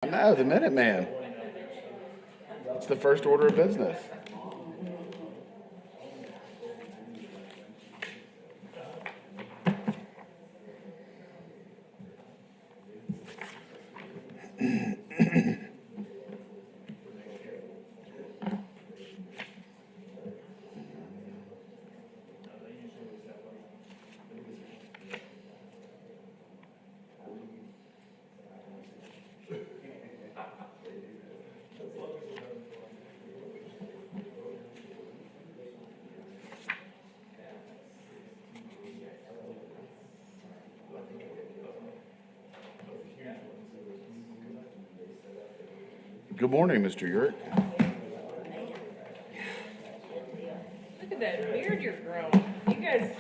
No, the Minuteman. It's the first order of business. Good morning, Mr. Yurt. Look at that beard you're growing. You guys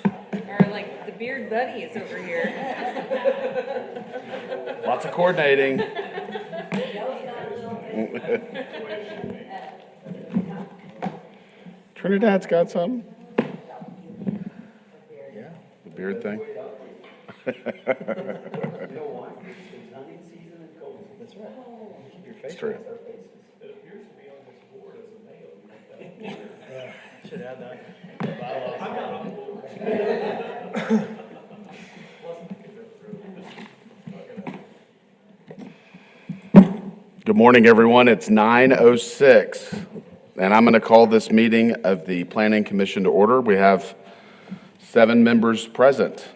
are like the beard buddies over here. Lots of coordinating. Trinidad's got some. Yeah, the beard thing. That's right. Keep your face It's true. against our faces. It appears to be on this board as a male. Should add that. I'm not on the board. Good morning, everyone. It's 9:06, and I'm going to call this meeting of the Planning Commission to order. We have 7 members present.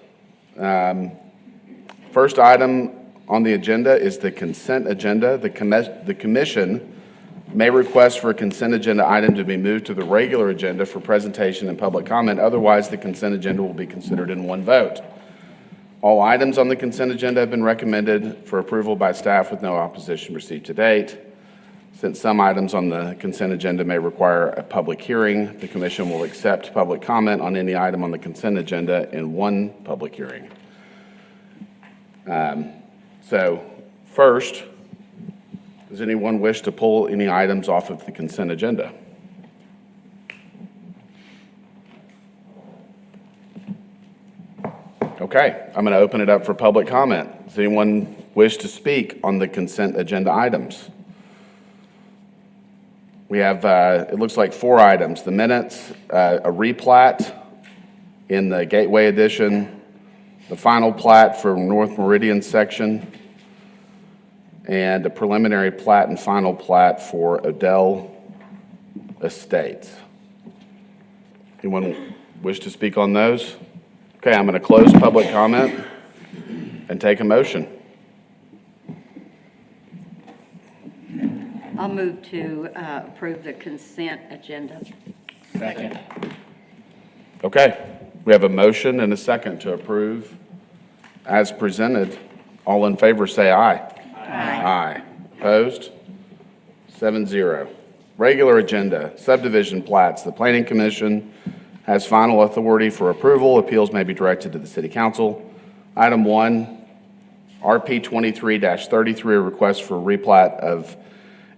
First item on the agenda is the consent agenda. The commission may request for a consent agenda item to be moved to the regular agenda for presentation and public comment. Otherwise, the consent agenda will be considered in one vote. All items on the consent agenda have been recommended for approval by staff with no opposition received to date. Since some items on the consent agenda may require a public hearing, the commission will accept public comment on any item on the consent agenda in one public hearing. So first, does anyone wish to pull any items off of the consent agenda? Okay, I'm going to open it up for public comment. Does anyone wish to speak on the consent agenda items? We have, it looks like 4 items. The minutes, a replat in the Gateway Edition, the final plat for North Meridian section, and a preliminary plat and final plat for Odell Estates. Anyone wish to speak on those? Okay, I'm going to close public comment and take a motion. I'll move to approve the consent agenda. Second. Okay, we have a motion and a second to approve as presented. All in favor say aye. Aye. Opposed? 7-0. Regular agenda, subdivision plats. The Planning Commission has final authority for approval. Appeals may be directed to the City Council. Item 1, RP 23-33, a request for replat of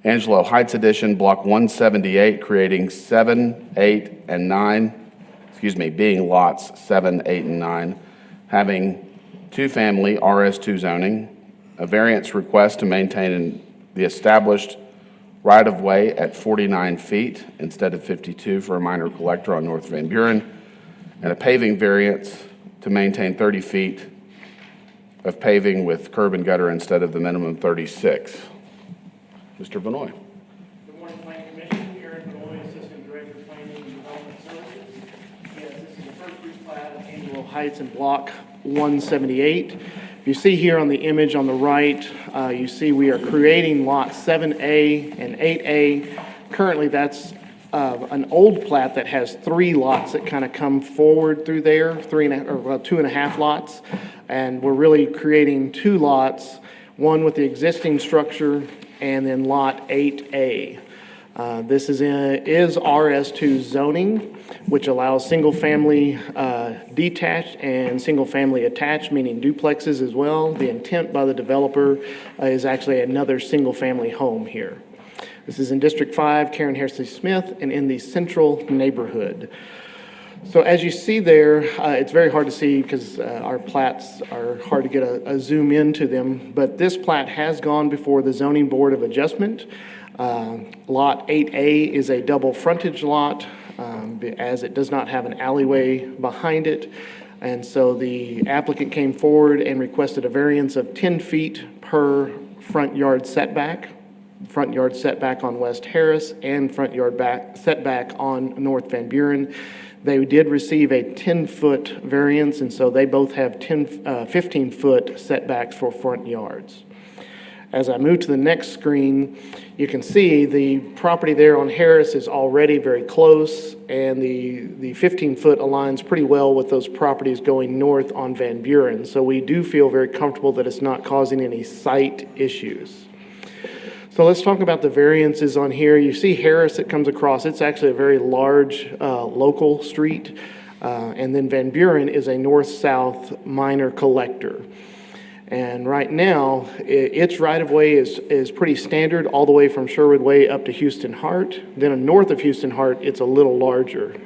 Angelo Heights Edition, Block 178, creating 7, 8, and 9, being lots 7, 8, and 9, having 2-family RS2 zoning, a variance request to maintain the established right-of-way at 49 feet instead of 52 for a minor collector on North Van Buren, and a paving variance to maintain 30 feet of paving with curb and gutter instead of the minimum 36. Mr. Benoit. Good morning, Planning Commission. Aaron Benoit, Assistant Director of Planning and Development Services. Yes, this is the first replat of Angelo Heights in Block 178. If you see here on the image on the right, you see we are creating lots 7A and 8A. Currently, that's an old plat that has 3 lots that kind of come forward through there, 2.5 lots. And we're really creating 2 lots, one with the existing structure and then lot 8A. This is RS2 zoning, which allows single-family detached and single-family attached, meaning duplexes as well. The intent by the developer is actually another single-family home here. This is in District 5, Karen Harrison Smith, and in the central neighborhood. So as you see there, it's very hard to see because our plats are hard to get a zoom into them, but this plat has gone before the Zoning Board of Adjustment. Lot 8A is a double frontage lot, as it does not have an alleyway behind it. And so the applicant came forward and requested a variance of 10 feet per front yard setback on West Harris, and front yard setback on North Van Buren. They did receive a 10-foot variance, and so they both have 15-foot setbacks for front yards. As I move to the next screen, you can see the property there on Harris is already very close, and the 15-foot aligns pretty well with those properties going north on Van Buren. So we do feel very comfortable that it's not causing any site issues. So let's talk about the variances on here. You see Harris that comes across. It's actually a very large local street. And then Van Buren is a north-south minor collector. And right now, its right-of-way is pretty standard all the way from Sherwood Way up to Houston Hart. Then north of Houston Hart, it's a little larger.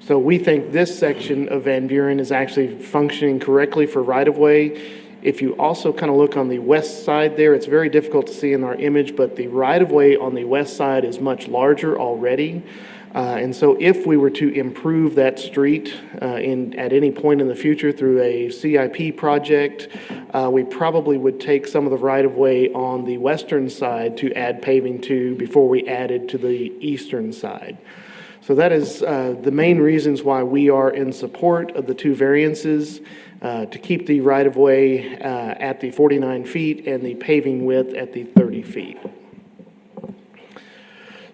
So we think this section of Van Buren is actually functioning correctly for right-of-way. If you also kind of look on the west side there, it's very difficult to see in our image, but the right-of-way on the west side is much larger already. And so if we were to improve that street at any point in the future through a CIP project, we probably would take some of the right-of-way on the western side to add paving to before we added to the eastern side. So that is the main reasons why we are in support of the two variances, to keep the right-of-way at the 49 feet and the paving width at the 30 feet.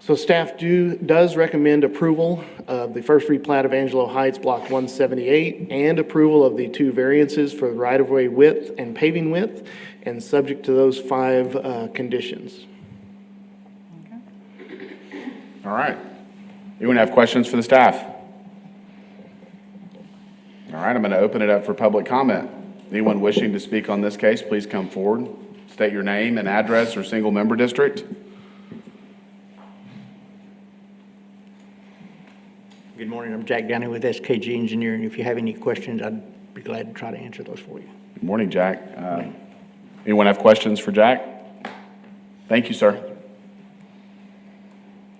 So staff does recommend approval of the first replat of Angelo Heights, Block 178, and approval of the two variances for right-of-way width and paving width, and subject to those 5 conditions. All right. Anyone have questions for the staff? All right, I'm going to open it up for public comment. Anyone wishing to speak on this case, please come forward. State your name and address or single member district. Good morning, I'm Jack Downey with SKG Engineering. If you have any questions, I'd be glad to try to answer those for you. Good morning, Jack. Anyone have questions for Jack? Thank you, sir.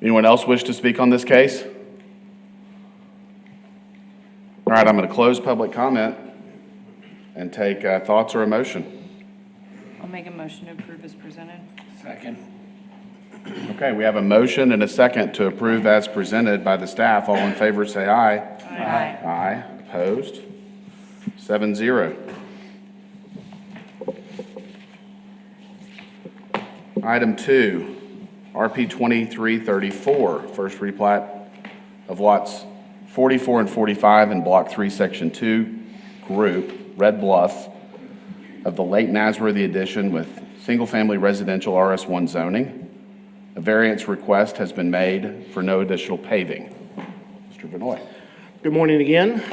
Anyone else wish to speak on this case? All right, I'm going to close public comment and take thoughts or a motion. I'll make a motion to approve as presented. Second. Okay, we have a motion and a second to approve as presented by the staff. All in favor say aye. Aye. Aye. Opposed? 7-0. Item 2, RP 2334, first replat of lots 44 and 45 in Block 3, Section 2, Group, Red Bluff, of the Lake Nasworthy addition with single-family residential RS1 zoning. A variance request has been made for no additional paving. Mr. Benoit. Good morning again.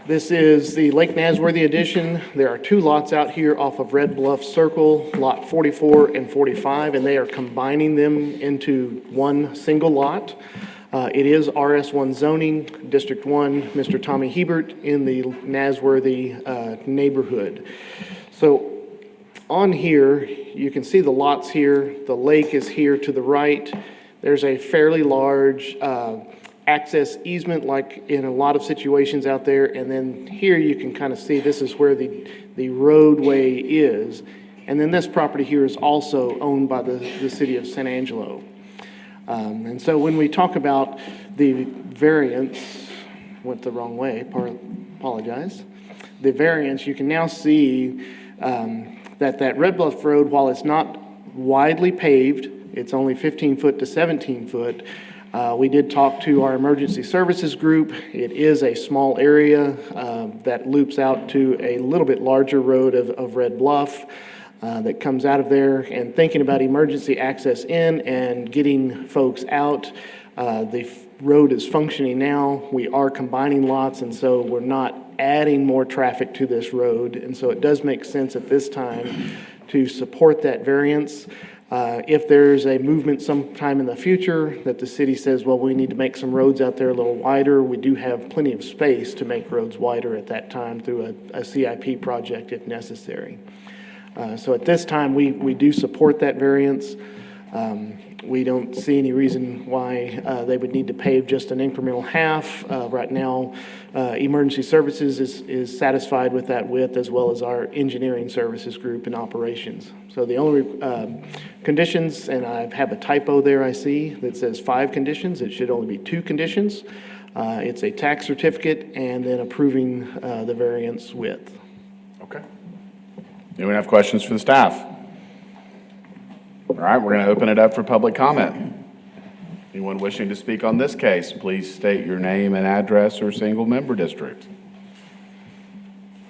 This is the Lake Nasworthy addition. There are 2 lots out here off of Red Bluff Circle, Lot 44 and 45, and they are combining them into one single lot. It is RS1 zoning, District 1, Mr. Tommy Hebert in the Nasworthy neighborhood. So on here, you can see the lots here. The lake is here to the right. There's a fairly large access easement like in a lot of situations out there. And then here you can kind of see this is where the roadway is. And then this property here is also owned by the city of San Angelo. And so when we talk about the variance, went the wrong way, apologize. The variance, you can now see that Red Bluff Road, while it's not widely paved, it's only 15 foot to 17 foot. We did talk to our emergency services group. It is a small area that loops out to a little bit larger road of Red Bluff that comes out of there. And thinking about emergency access in and getting folks out, the road is functioning now. We are combining lots, and so we're not adding more traffic to this road. And so it does make sense at this time to support that variance. If there's a movement sometime in the future that the city says, well, we need to make some roads out there a little wider, we do have plenty of space to make roads wider at that time through a CIP project if necessary. So at this time, we do support that variance. We don't see any reason why they would need to pave just an incremental half. Right now, Emergency Services is satisfied with that width, as well as our engineering services group and operations. So the only conditions, and I have a typo there I see that says 5 conditions. It should only be 2 conditions. It's a tax certificate and then approving the variance width. Okay. Anyone have questions for the staff? All right, we're going to open it up for public comment. Anyone wishing to speak on this case, please state your name and address or single member district.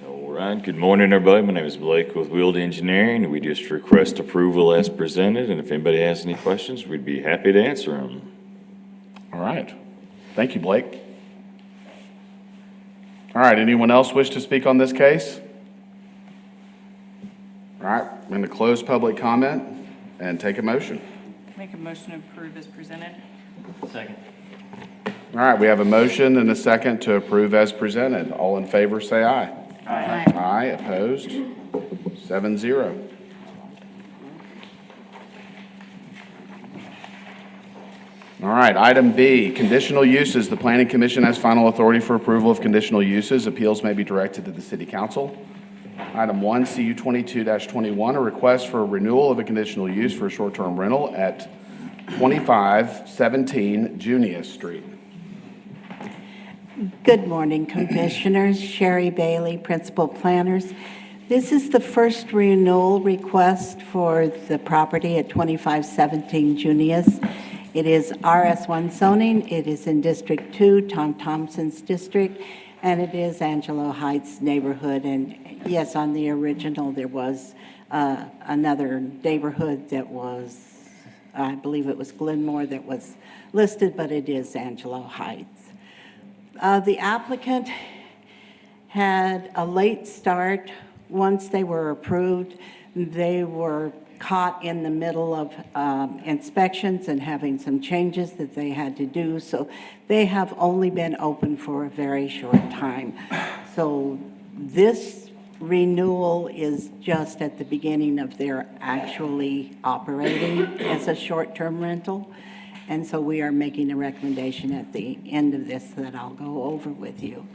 All right, good morning, everybody. My name is Blake with Wield Engineering. We just request approval as presented, and if anybody has any questions, we'd be happy to answer them. All right. Thank you, Blake. All right, anyone else wish to speak on this case? All right, I'm going to close public comment and take a motion. Make a motion to approve as presented. Second. All right, we have a motion and a second to approve as presented. All in favor, say aye. Aye. Aye, opposed? 7-0. All right, item B, conditional uses. The Planning Commission has final authority for approval of conditional uses. Appeals may be directed to the City Council. Item 1, CU 22-21, a request for a renewal of a conditional use for a short-term rental at 2517 Junius Street. Good morning, Commissioners. Sherry Bailey, Principal Planners. This is the first renewal request for the property at 2517 Junius. It is RS1 zoning. It is in District 2, Tom Thompson's district, and it is Angelo Heights neighborhood. And yes, on the original, there was another neighborhood that was, I believe it was Glenmore that was listed, but it is Angelo Heights. The applicant had a late start. Once they were approved, they were caught in the middle of inspections and having some changes that they had to do. So they have only been open for a very short time. So this renewal is just at the beginning of their actually operating as a short-term rental. And so we are making a recommendation at the end of this that I'll go over with you.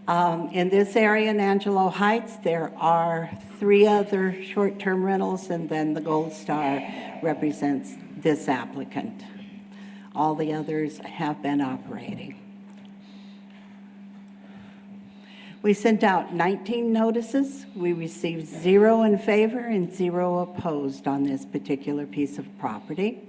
In this area in Angelo Heights, there are 3 other short-term rentals, and then the Gold Star represents this applicant. All the others have been operating. We sent out 19 notices. We received 0 in favor and 0 opposed on this particular piece of property.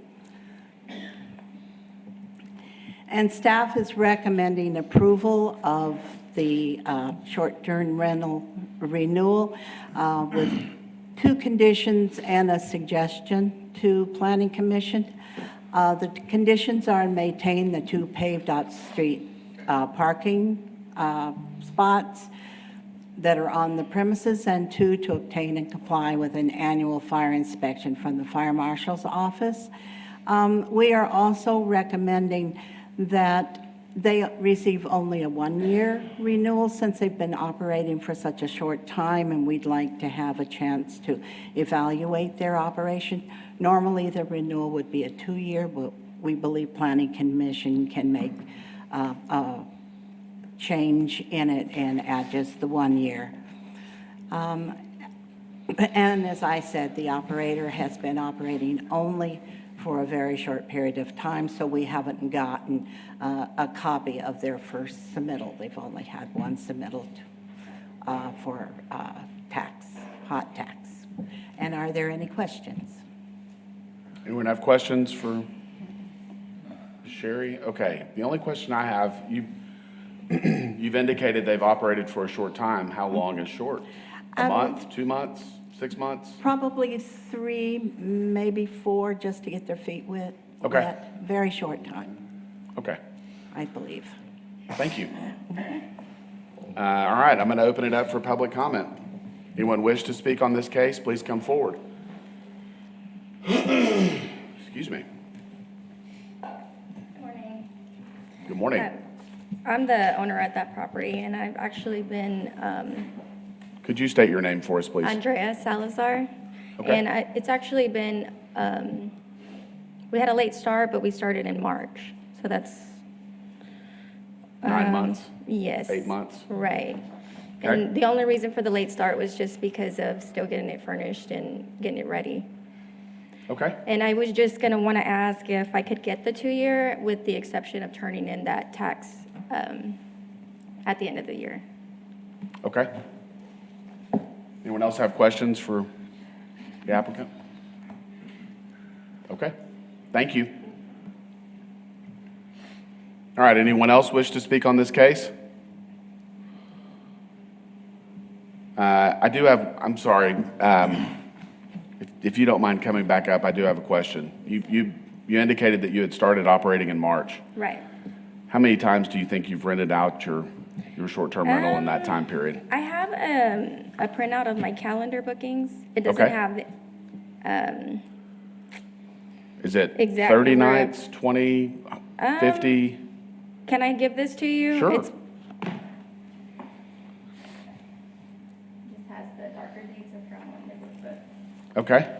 And staff is recommending approval of the short-term rental renewal with 2 conditions and a suggestion to Planning Commission. The conditions are maintain the 2 paved off-street parking spots that are on the premises, and 2, to obtain and comply with an annual fire inspection from the Fire Marshal's office. We are also recommending that they receive only a 1-year renewal since they've been operating for such a short time, and we'd like to have a chance to evaluate their operation. Normally, the renewal would be a 2-year, but we believe Planning Commission can make a change in it and add just the 1 year. And as I said, the operator has been operating only for a very short period of time, so we haven't gotten a copy of their first submittal. They've only had 1 submittal for hot tax. And are there any questions? Anyone have questions for Sherry? Okay, the only question I have, you've indicated they've operated for a short time. How long is short? A month, 2 months, 6 months? Probably 3, maybe 4, just to get their feet wet. Okay. Wet. Very short time, Okay, I believe. thank you. All right, I'm going to open it up for public comment. Anyone wish to speak on this case, please come forward. Excuse me. Morning. Good morning. I'm the owner at that property, and I've actually been Could you state your name for us, please? Andrea Salazar. Okay. And it's actually been, we had a late start, but we started in March, so that's. 9 months? Yes. 8 months? Right. Okay. And the only reason for the late start was just because of still getting it furnished and getting it ready. Okay. And I was just gonna wanna ask if I could get the 2-year with the exception of turning in that tax at the end of the year. Okay. Anyone else have questions for the applicant? Okay, thank you. All right, anyone else wish to speak on this case? I do have, I'm sorry, if you don't mind coming back up, I do have a question. You indicated that you had started operating in March. Right. How many times do you think you've rented out your short-term rental in that time period? I have a printout of my calendar bookings. It doesn't Okay. have the, Is it Exact 30 number. nights, 20, 50? can I give this to you? Sure. Just has the darker dates of from when they were booked. Okay.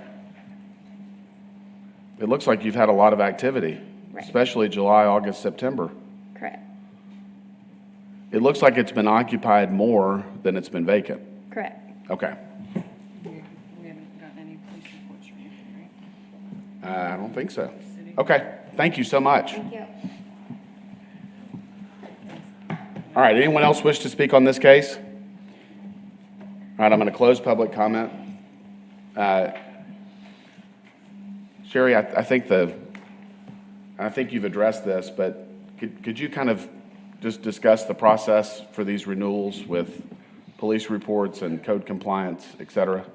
It looks like you've had a lot of activity, Right. especially July, August, September. Correct. It looks like it's been occupied more than it's been vacant. Correct. Okay. We haven't gotten any police reports from you, right? I don't think so. Okay, thank you so much. Thank you. All right, anyone else wish to speak on this case? All right, I'm going to close public comment. Sherry, I think you've addressed this, but could you kind of just discuss the process for these renewals with police reports and code compliance, et cetera?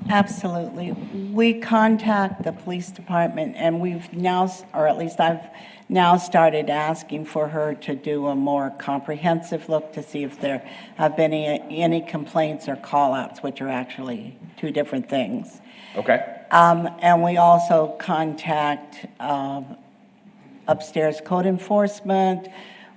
Absolutely. We contact the police department, and we've now, or at least I've now started asking for her to do a more comprehensive look to see if there have been any complaints or call-outs, which are actually two different things. Okay, And we also contact upstairs code enforcement.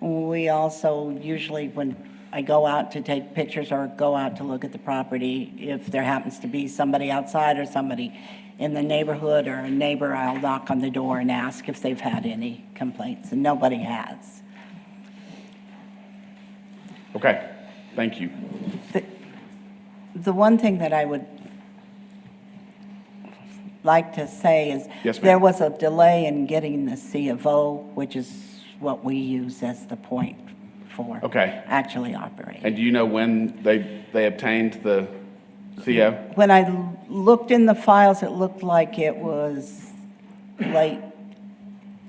We also usually, when I go out to take pictures or go out to look at the property, if there happens to be somebody outside or somebody in the neighborhood or a neighbor, I'll knock on the door and ask if they've had any complaints, and nobody has. okay, thank you. The one thing that I would like to say is Yes, ma'am. there was a delay in getting the C of O, which is what we use as the point for Okay. actually operating. And do you know when they obtained the CO? When I looked in the files, it looked like it was late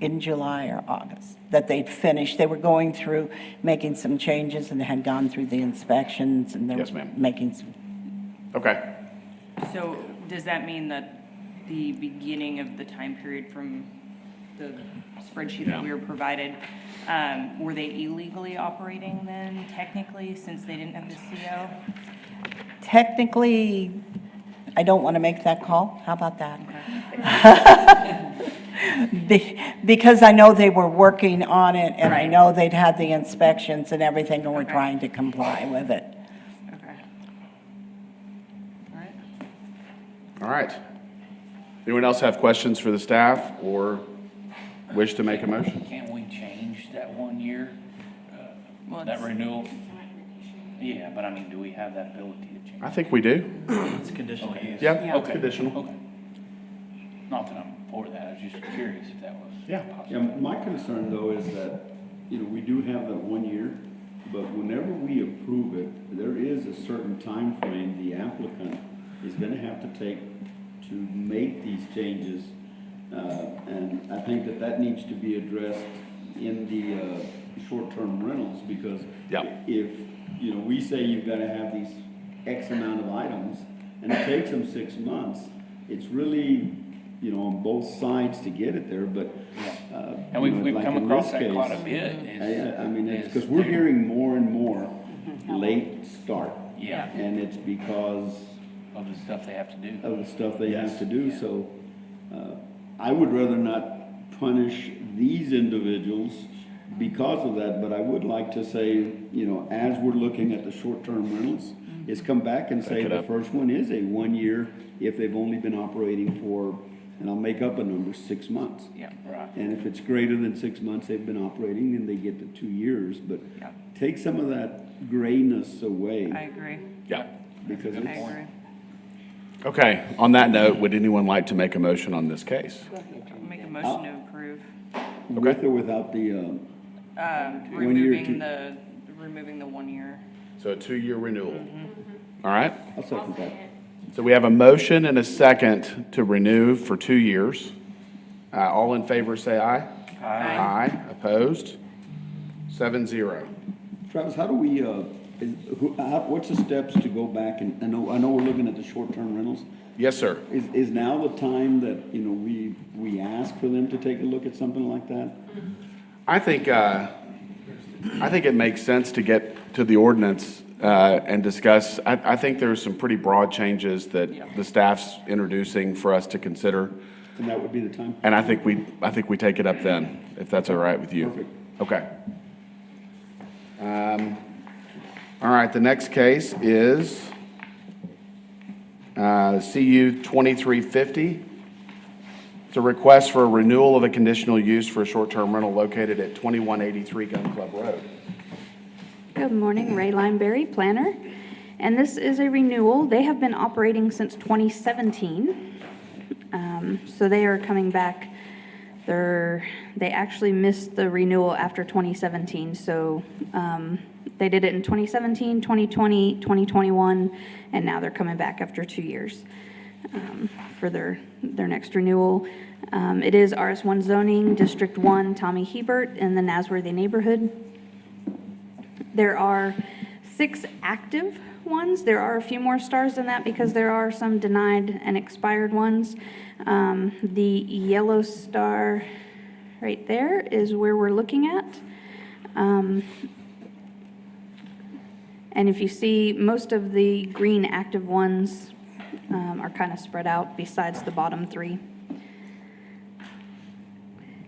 in July or August that they'd finished. They were going through, making some changes, and had gone through the inspections, and they Yes, were ma'am. making some. Okay, So does that mean that the beginning of the time period from the spreadsheet that we were provided, were they illegally operating then technically since they didn't have the CO? Technically, I don't want to make that call. How about that? Because I know they were working on it, and I know they'd had the inspections and everything, and were trying to comply with it. Okay. All right. all right. Anyone else have questions for the staff or wish to make a motion? Can't we change that 1 year, Well, that it's- renewal? Yeah, but I mean, do we have that ability to change? I think we do. It's conditional use. Yeah, it's Okay, conditional. Okay. Not that I'm for that, I was just curious if that was Yeah. possible. Yeah, my concern though is that, we do have that 1 year, but whenever we approve it, there is a certain time frame the applicant is gonna have to take to make these changes. And I think that needs to be addressed in the, short-term rentals, because Yeah. if, we say you've gotta have these X amount of items, and it takes them 6 months, it's really, on both sides to get it there, but, And we've like come in across this that quite a case, bit. I mean, it's because we're hearing more and more late start. Yeah, And it's because of the stuff they have to do. of the stuff they have to do, so, I would rather not punish these individuals because of that, but I would like to say, you know, as we're looking at the short-term rentals, is come back and say Back it the up. first one is a 1 year if they've only been operating for, and I'll make up a number, 6 months. Yeah. Right. And if it's greater than 6 months they've been operating, then they get the 2 years, but Yeah. take some of that grayness away. I agree. Yeah. Because I it's, agree. Okay, on that note, would anyone like to make a motion on this case? Make a motion to approve, with or without the, 1 year, removing the 1 year. So a 2-year renewal. All right? I'll second that. So we have a motion and a second to renew for 2 years. All in favor, say aye. Aye. Opposed? 7-0. Travis, how do we, what's the steps to go back and, I know we're looking at the short-term rentals. Yes, sir. Is now the time that, you know, we ask for them to take a look at something like that? I think it makes sense to get to the ordinance and discuss. I think there's some pretty broad changes that the staff's introducing for us to consider. And that would be the time? And I think we take it up then, if that's all right with you. Perfect. Okay. All right, the next case is CU 2350. It's a request for a renewal of a conditional use for a short-term rental located at 2183 Gun Club Road. Good morning, Ray Lineberry, planner. And this is a renewal. They have been operating since 2017. So they are coming back. They actually missed the renewal after 2017. So they did it in 2017, 2020, 2021, and now they're coming back after 2 years for their next renewal. It is RS1 zoning, District 1, Tommy Hebert, in the Nasworthy neighborhood. There are 6 active ones. There are a few more stars than that because there are some denied and expired ones. The yellow star right there is where we're looking at. And if you see, most of the green active ones are kind of spread out besides the bottom 3.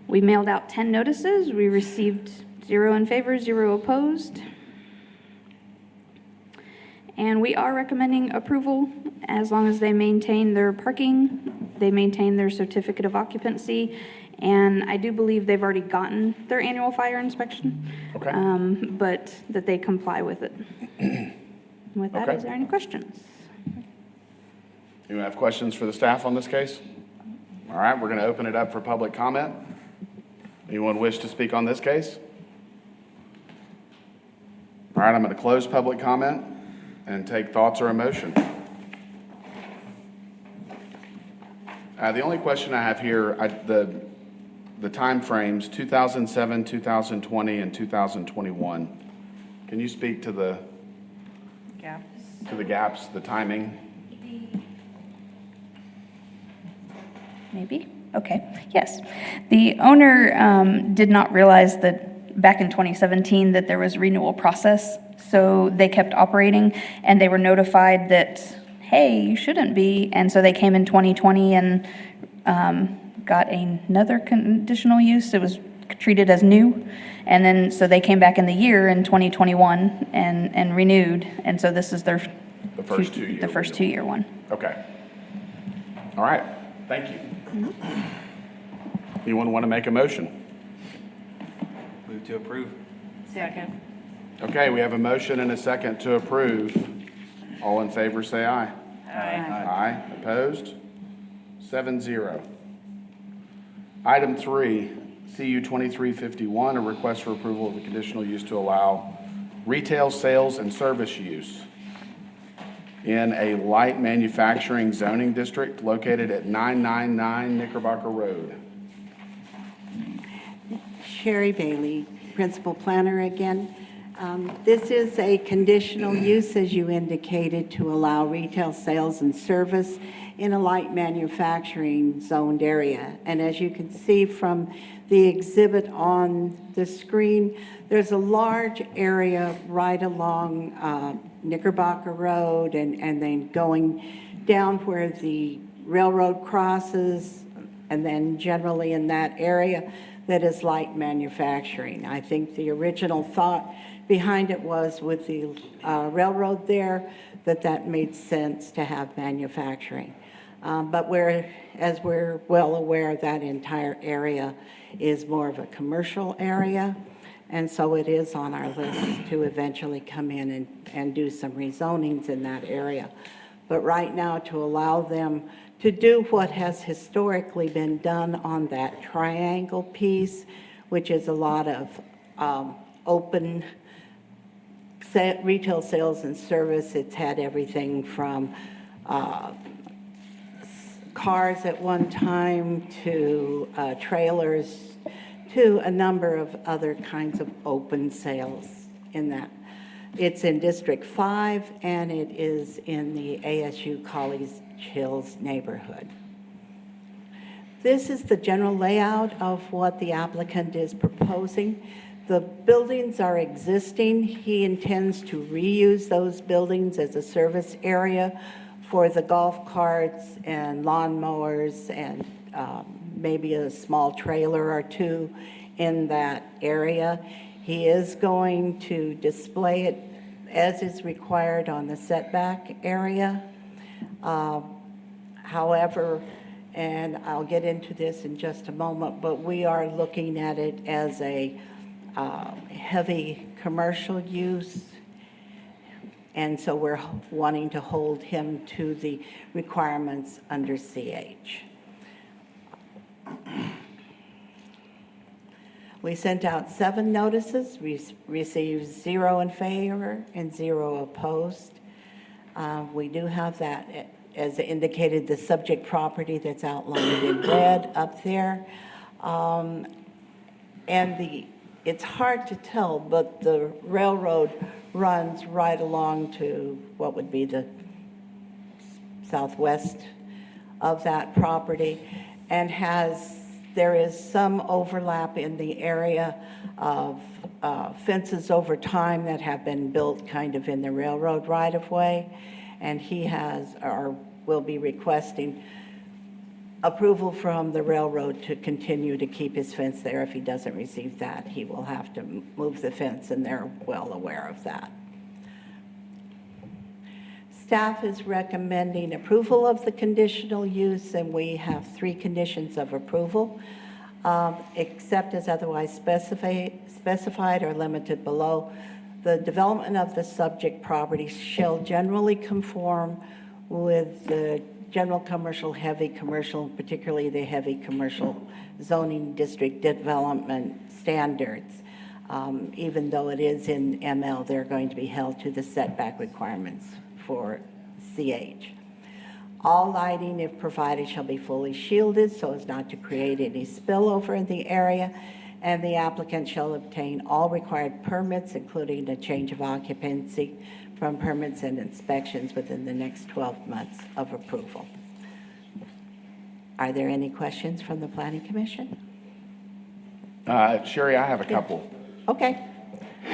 We mailed out 10 notices. We received 0 in favor, 0 opposed. And we are recommending approval as long as they maintain their parking, they maintain their certificate of occupancy, and I do believe they've already gotten their annual fire inspection. Okay. But that they comply with it. With that, Okay. is there any questions? Anyone have questions for the staff on this case? All right, we're going to open it up for public comment. Anyone wish to speak on this case? All right, I'm going to close public comment and take thoughts or emotion. The only question I have here, the time frames, 2007, 2020, and 2021. Can you speak to the gaps, the timing? Maybe? Okay, yes. The owner did not realize that back in 2017 that there was a renewal process, so they kept operating, and they were notified that, hey, you shouldn't be, and so they came in 2020 and got another conditional use. It was treated as new, and then, so they came back in the year in 2021 and renewed, and so this is their The first 2-year. the first renewal. 2-year one. Okay. All right, thank you. Anyone want to make a motion? Move to approve. Second. Okay, we have a motion and a second to approve. All in favor, say aye. Aye. Opposed? 7-0. Item 3, CU 2351, a request for approval of a conditional use to allow retail sales and service use in a light manufacturing zoning district located at 999 Knickerbocker Road. Sherry Bailey, Principal Planner again. This is a conditional use, as you indicated, to allow retail sales and service in a light manufacturing zoned area. And as you can see from the exhibit on the screen, there's a large area right along Knickerbocker Road and then going down where the railroad crosses and then generally in that area that is light manufacturing. I think the original thought behind it was with the railroad there, that made sense to have manufacturing. But as we're well aware, that entire area is more of a commercial area, and so it is on our list to eventually come in and do some rezonings in that area. But right now, to allow them to do what has historically been done on that triangle piece, which is a lot of open retail sales and service. It's had everything from cars at one time to trailers to a number of other kinds of open sales in that. It's in District 5 and it is in the ASU College Hills neighborhood. This is the general layout of what the applicant is proposing. The buildings are existing. He intends to reuse those buildings as a service area for the golf carts and lawnmowers and maybe a small trailer or two in that area. He is going to display it as is required on the setback area. However, and I'll get into this in just a moment, but we are looking at it as a heavy commercial use. And so we're wanting to hold him to the requirements under CH. We sent out 7 notices, received 0 in favor and 0 opposed. We do have that, as indicated, the subject property that's outlined in red up there. And it's hard to tell, but the railroad runs right along to what would be the southwest of that property, and there is some overlap in the area of fences over time that have been built kind of in the railroad right-of-way, and he will be requesting approval from the railroad to continue to keep his fence there. If he doesn't receive that, he will have to move the fence, and they're well aware of that. Staff is recommending approval of the conditional use, and we have 3 conditions of approval, except as otherwise specified or limited below. The development of the subject property shall generally conform with the general commercial, heavy commercial, particularly the heavy commercial zoning district development standards. Even though it is in ML, they're going to be held to the setback requirements for CH. All lighting, if provided, shall be fully shielded so as not to create any spillover in the area, and the applicant shall obtain all required permits, including a change of occupancy, from permits and inspections within the next 12 months of approval. Are there any questions from the Planning Commission? Sherry, I have a couple. Okay.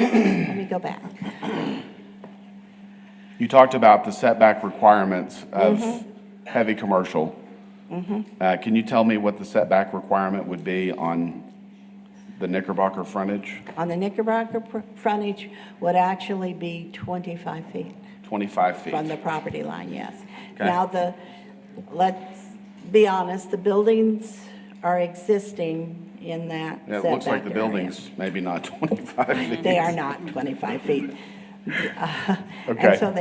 Let me go back. You talked about the setback requirements of heavy commercial. Can you tell me what the setback requirement would be on the Knickerbocker frontage? On the Knickerbocker frontage would actually be 25 feet. 25 feet. From the property line, yes. Okay. Now, let's be honest, the buildings are existing in that Yeah, setback it looks like the area. building's maybe not 25 feet. They are not 25 feet. Okay. And so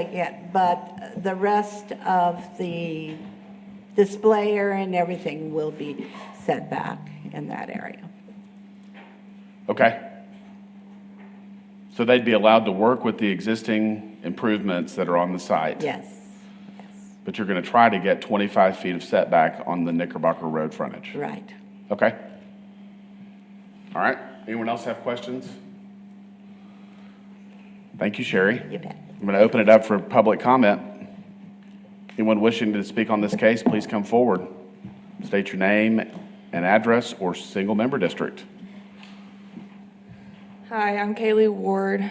but the rest of the displayer and everything will be set back in that area. Okay. So they'd be allowed to work with the existing improvements that are on the site? Yes. But you're going to try to get 25 feet of setback on the Knickerbocker Road frontage? Right. Okay. All right. Anyone else have questions? Thank you, Sherry. You bet. I'm going to open it up for public comment. Anyone wishing to speak on this case, please come forward. State your name and address or single member district. Hi, I'm Kaylee Ward.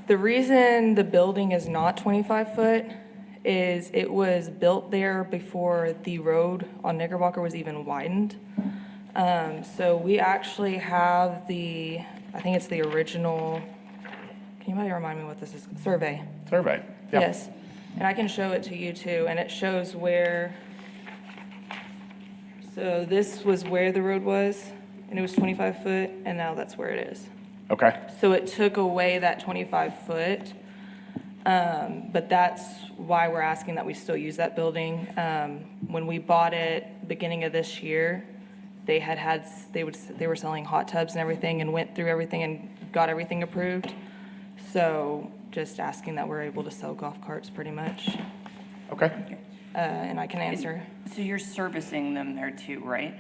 The reason the building is not 25 foot is it was built there before the road on Knickerbocker was even widened. So we actually have I think it's the original, can anybody remind me what this is? Survey. Survey. Yeah. Yes. And I can show it to you too, and it shows where, so this was where the road was, and it was 25 foot, and now that's where it is. Okay. So it took away that 25 foot, but that's why we're asking that we still use that building. When we bought it, beginning of this year, they were selling hot tubs and everything and went through everything and got everything approved. So just asking that we're able to sell golf carts pretty much, Okay. and I can answer. So you're servicing them there too, right?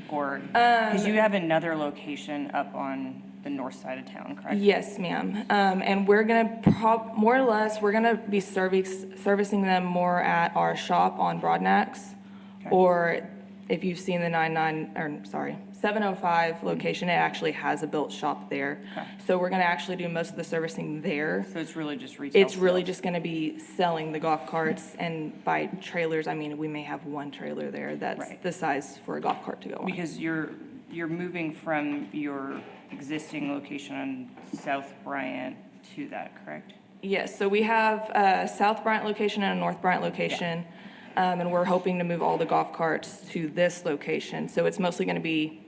Or, because you have another location up on the north side of town, correct? Yes, ma'am. And we're gonna more or less, we're gonna be servicing them more at our shop on Broadnax. Okay. Or if you've seen the 705 location, it actually has a built shop there. Okay. So we're gonna actually do most of the servicing there. So it's really just retail It's really sales? just gonna be selling the golf carts, and by trailers, I mean, we may have one trailer there that's Right. the size for a golf cart to go on. Because you're moving from your existing location on South Bryant to that, correct? Yes, so we have a South Bryant location and a North Bryant location, and we're hoping to move all the golf carts to this location. So it's mostly going to be,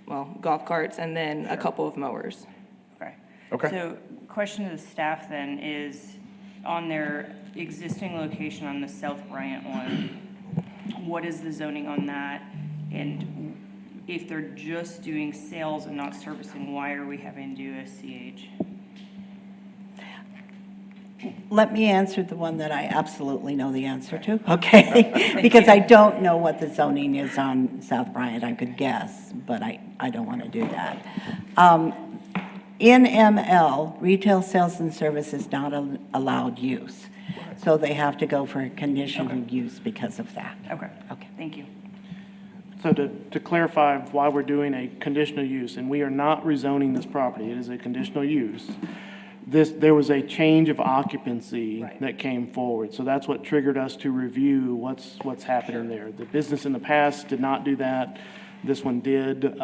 well, golf carts and then a couple of mowers. Okay. Okay. So question to the staff then is, on their existing location on the South Bryant one, what is the zoning on that? And if they're just doing sales and not servicing, why are we having to do a CH? Let me answer the one that I absolutely know the answer to, okay? Because I don't know what the zoning is on South Bryant. I could guess, but I don't want to do that. In ML, retail sales and service is not allowed use. So they have to go for a conditional use because of that. Okay. Okay. Thank you. So to clarify why we're doing a conditional use, and we are not rezoning this property, it is a conditional use. There was a change of occupancy that came forward, so that's what triggered us to review what's happening there. The business in the past did not do that, this one did.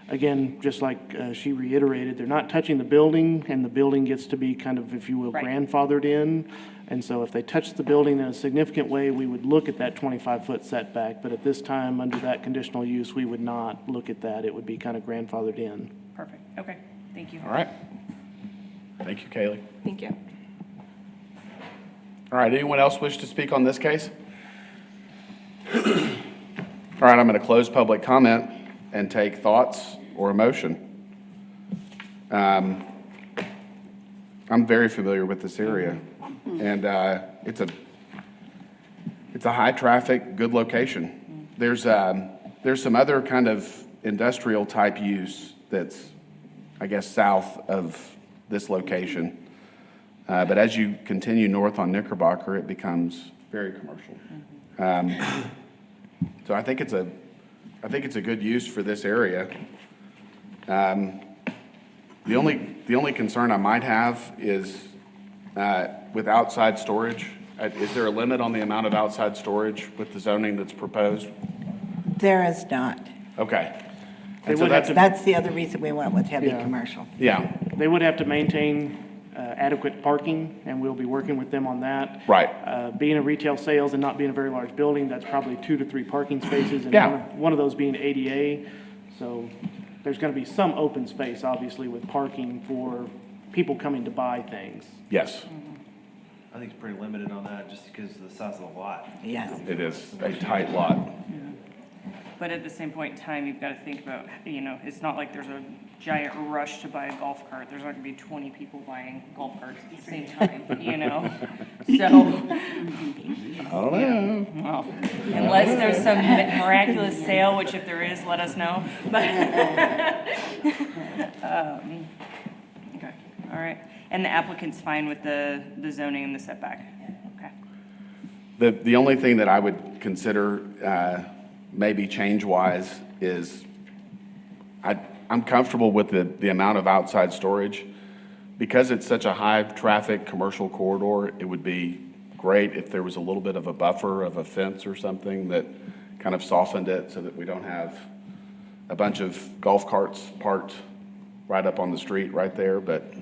Again, just like she reiterated, they're not touching the building, and the building gets to be kind of, if you will, grandfathered in. And so if they touch the building in a significant way, we would look at that 25-foot setback, but at this time, under that conditional use, we would not look at that. It would be kind of grandfathered in. Perfect. Okay. Thank you. All right. Thank you, Kaylee. Thank you. All right, anyone else wish to speak on this case? All right, I'm going to close public comment and take thoughts or emotion. I'm very familiar with this area, and it's a high-traffic, good location. There's some other kind of industrial-type use that's, I guess, south of this location. But as you continue north on Knickerbocker, it becomes very commercial. So I think it's a good use for this area. The only concern I might have is with outside storage. Is there a limit on the amount of outside storage with the zoning that's proposed? There is not. Okay. They And so would have to- That's the other reason we went with heavy Yeah. commercial. Yeah, They would have to maintain adequate parking, and we'll be working with them on that. right. Being a retail sales and not being a very large building, that's probably 2 to 3 parking spaces, and Yeah. one of those being ADA. So there's going to be some open space, obviously, with parking for people coming to buy things. Yes, I think it's pretty limited on that, just because of the size of the lot. Yes. it is a tight lot. But at the same point in time, you've got to think about, it's not like there's a giant rush to buy a golf cart. There's not going to be 20 people buying golf carts at the same time, So, I don't know. well, unless there's some miraculous sale, which if there is, let us know. But, okay, all right. And the applicant's fine with the zoning and the setback? Okay. The only thing that I would consider maybe change-wise is I'm comfortable with the amount of outside storage. Because it's such a high-traffic commercial corridor, it would be great if there was a little bit of a buffer of a fence or something that kind of softened it so that we don't have a bunch of golf carts parked right up on the street right there, but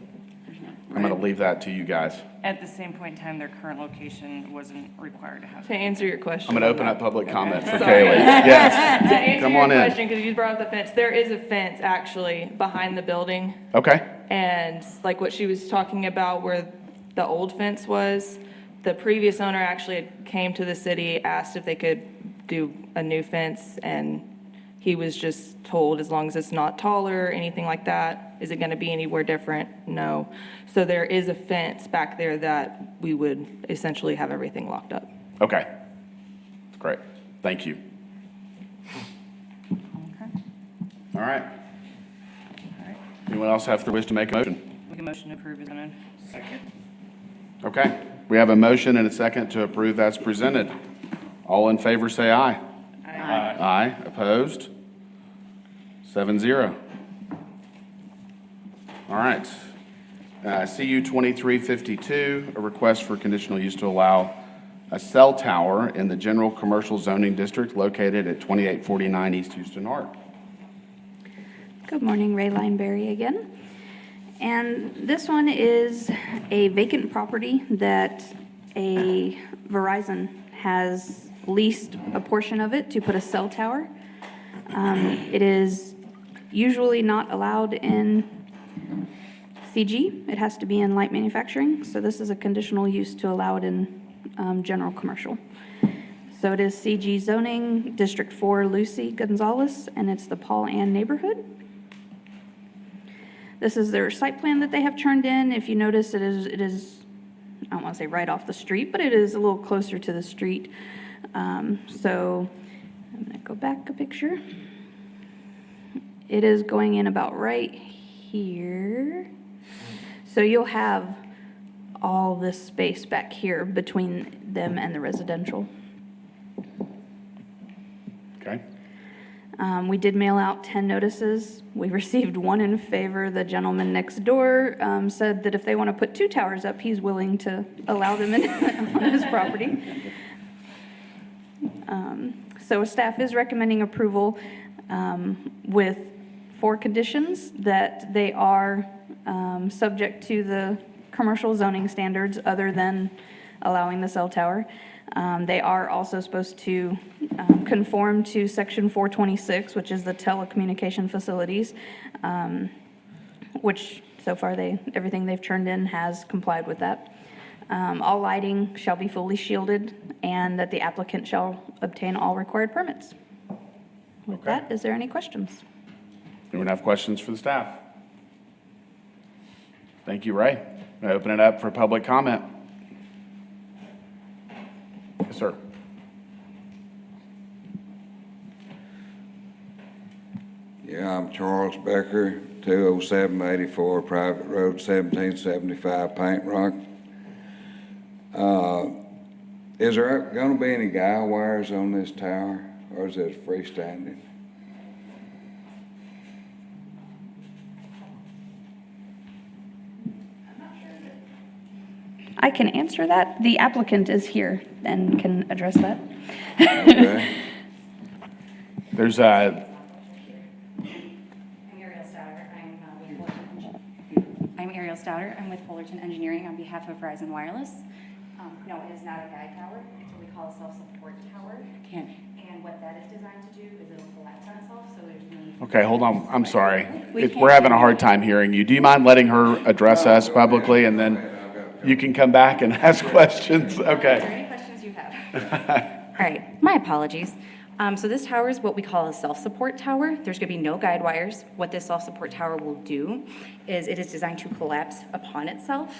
I'm going to leave that to you guys. At the same point in time, their current location wasn't required to have. To answer your question. I'm going to open up public comment for Sorry. Kaylee. Yes. To answer Come your on in. question, because you brought up the fence, there is a fence actually behind the building. Okay. And like what she was talking about where the old fence was, the previous owner actually came to the city, asked if they could do a new fence, and he was just told as long as it's not taller or anything like that. Is it gonna be anywhere different? No. So there is a fence back there that we would essentially have everything locked up. Okay. Great. Thank you. All right. Anyone else have the wish to make a motion? Make a motion to approve as amended. Okay. We have a motion and a second to approve as presented. All in favor, say aye. Aye. Aye. Opposed? 7-0. All right. CU 2352, a request for conditional use to allow a cell tower in the general commercial zoning district located at 2849 East Houston Hart. Good morning, Ray Lineberry again. And this one is a vacant property that a Verizon has leased a portion of it to put a cell tower. It is usually not allowed in CG. It has to be in light manufacturing. So this is a conditional use to allow it in general commercial. So it is CG zoning, District 4, Lucy Gonzalez, and it's the Paul Ann neighborhood. This is their site plan that they have turned in. If you notice, it is, I don't want to say right off the street, but it is a little closer to the street. So I'm going to go back a picture. It is going in about right here. So you'll have all this space back here between them and the residential. Okay. We did mail out 10 notices. We received one in favor. The gentleman next door said that if they want to put 2 towers up, he's willing to allow them in on his property. So staff is recommending approval with 4 conditions, that they are subject to the commercial zoning standards other than allowing the cell tower. They are also supposed to conform to Section 426, which is the telecommunication facilities, which so far everything they've turned in has complied with that. All lighting shall be fully shielded, and that the applicant shall obtain all required permits. With that, is there any questions? Anyone have questions for the staff? Thank you, Ray. I open it up for public comment. Yes, sir. Yeah, I'm Charles Becker, 20784 Private Road, 1775 Paint Rock. Is there going to be any guy wires on this tower, or is it freestanding? I can answer that. The applicant is here and can address that. Okay. There's I'm Ariel Stouter. I'm with Fullerton Engineering on behalf of Verizon Wireless. No, it is not a guide tower. It's what we call a self-support tower. And what that is designed to do is it'll collapse on itself, so there's no need. Okay, hold on. I'm sorry. We're having a hard time hearing you. Do you mind letting her address us publicly, and then you can come back and ask questions? Are there Okay. any questions you have? All right, my apologies. So this tower is what we call a self-support tower. There's going to be no guide wires. What this self-support tower will do is it is designed to collapse upon itself.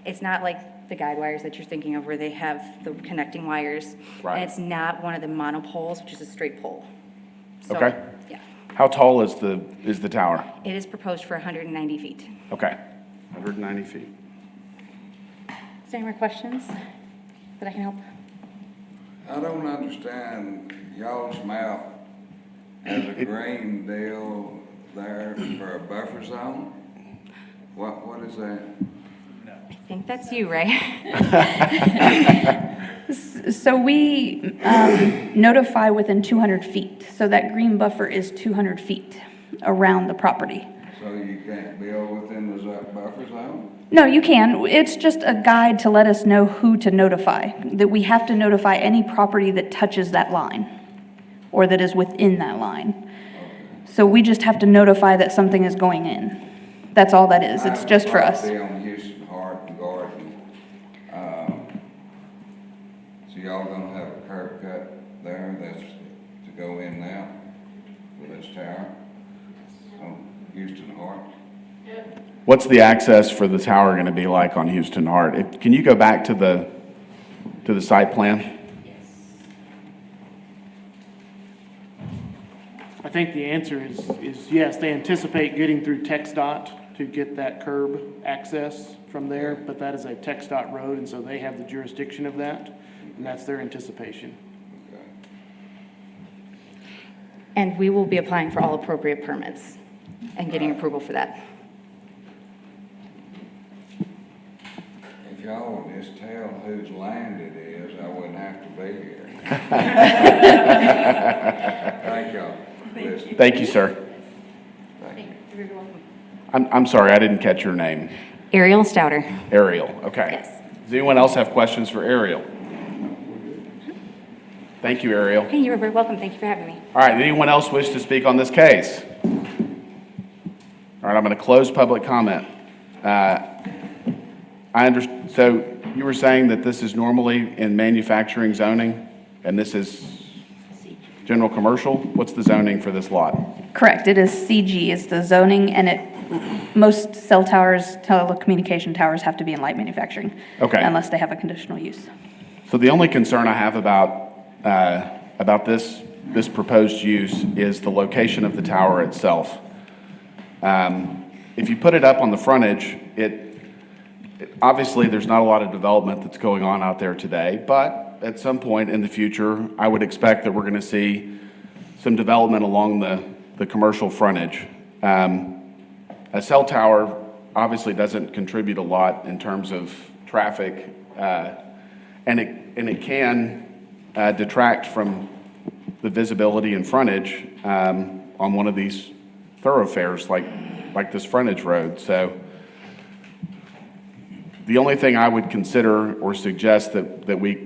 It's not like the guide wires that you're thinking of where they have the connecting wires. Right. And it's not one of the monopoles, which is a straight pole. So, Okay. Yeah. How tall is the tower? It is proposed for 190 feet. Okay. 190 feet. Is there any more questions that I can help? I don't understand, y'all's map has a green deal there for a buffer zone? What is that? think that's you, right? So we notify within 200 feet. So that green buffer is 200 feet around the property. So you can't build within the buffer zone? No, you can. It's just a guide to let us know who to notify, that we have to notify any property that touches that line or that is within that line. So we just have to notify that something is going in. That's all that is. It's just for us. I have a property on Houston Hart and Garden. So y'all gonna have a curb cut there that's to go in now with this tower on Houston Hart? What's the access for the tower going to be like on Houston Hart? Can you go back to the site plan? I think the answer is yes, they anticipate getting through TxDOT to get that curb access from there, but that is a TxDOT road, and so they have the jurisdiction of that, and that's their anticipation. And we will be applying for all appropriate permits and getting approval for that. If y'all would just tell whose land it is, I wouldn't have to be here. Thank y'all. Thank you, sir. I'm sorry, I didn't catch your name. Ariel Stouter. Ariel, okay. Yes. Does anyone else have questions for Ariel? Thank you, Ariel. Hey, you're very welcome. Thank you for having me. All right, anyone else wish to speak on this case? All right, I'm going to close public comment. So you were saying that this is normally in manufacturing zoning, and this is general commercial? What's the zoning for this lot? Correct. It is CG is the zoning, and most cell towers, telecommunication towers have to be in light manufacturing. Okay. Unless they have a conditional use. So the only concern I have about this proposed use is the location of the tower itself. If you put it up on the frontage, obviously there's not a lot of development that's going on out there today, but at some point in the future, I would expect that we're going to see some development along the commercial frontage. A cell tower obviously doesn't contribute a lot in terms of traffic, and it can detract from the visibility and frontage on one of these thoroughfares like this frontage road. So the only thing I would consider or suggest that we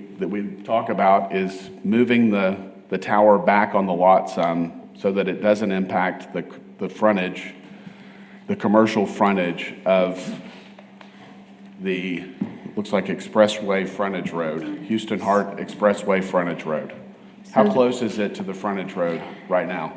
talk about is moving the tower back on the lot some so that it doesn't impact the frontage, the commercial frontage of the, looks like Expressway frontage road, Houston Hart Expressway frontage road. How close is it to the frontage road right now?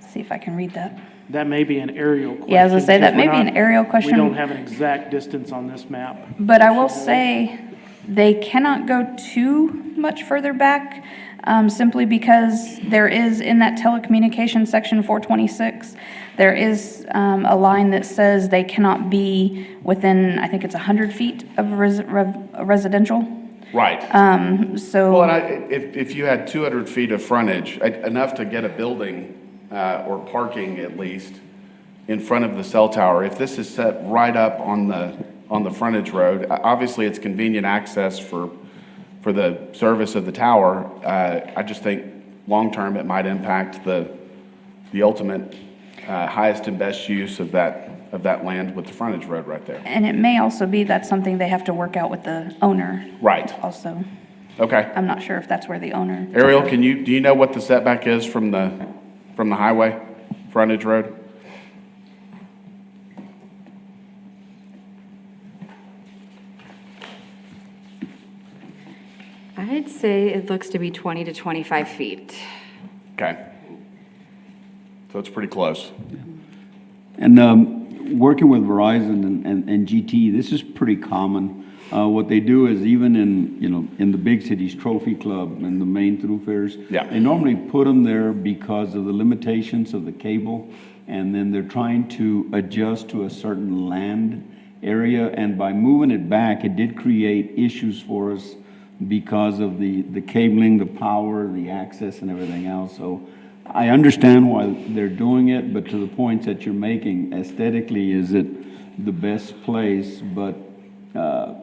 Let's see if I can read that. That may be an aerial question. Yeah, I was gonna say, that because may be an aerial question. We don't have an exact distance on this map. But I will say, they cannot go too much further back, simply because there is, in that telecommunications section 426, there is a line that says they cannot be within, I think it's 100 feet of a residential. Right. So. Well, and if you had 200 feet of frontage, enough to get a building or parking at least in front of the cell tower, if this is set right up on the frontage road, obviously it's convenient access for the service of the tower. I just think long-term it might impact the ultimate highest and best use of that land with the frontage road right there. And it may also be that's something they have to work out with the owner. Right. Also. Okay. I'm not sure if that's where the owner. Ariel, do you know what the setback is from the highway frontage road? I'd say it looks to be 20 to 25 feet. Okay. So it's pretty close. And working with Verizon and GT, this is pretty common. What they do is even in the big cities, Trophy Club and the main thoroughfares, they normally put them there because of the limitations of the cable, and then they're trying to adjust to a certain land area, and by moving it back, it did create issues for us because of the cabling, the power, the access, and everything else. So I understand why they're doing it, but to the points that you're making, aesthetically, is it the best place? But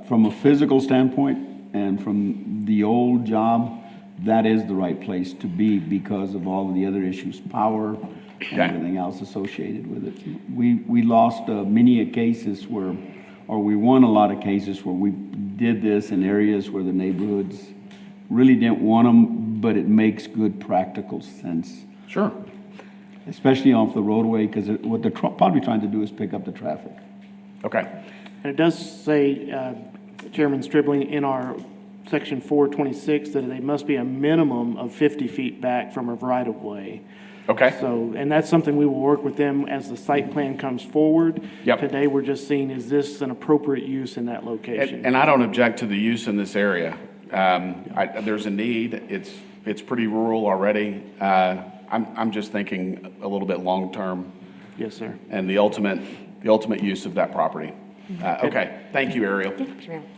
from a physical standpoint and from the old job, that is the right place to be because of all of the other issues, power and everything else associated with it. We lost many cases where, or we won a lot of cases where we did this in areas where the neighborhoods really didn't want them, but it makes good practical sense. Sure. Especially off the roadway, because what they're probably trying to do is pick up the traffic. Okay. And it does say, Chairman Stribling, in our section 426, that they must be a minimum of 50 feet back from a right-of-way. Okay. So, and that's something we will work with them as the site plan comes forward. Yep. Today, we're just seeing, is this an appropriate use in that location? And I don't object to the use in this area. There's a need. It's pretty rural already. I'm just thinking a little bit long-term. Yes, sir. And the ultimate use of that property. Okay, thank you, Ariel.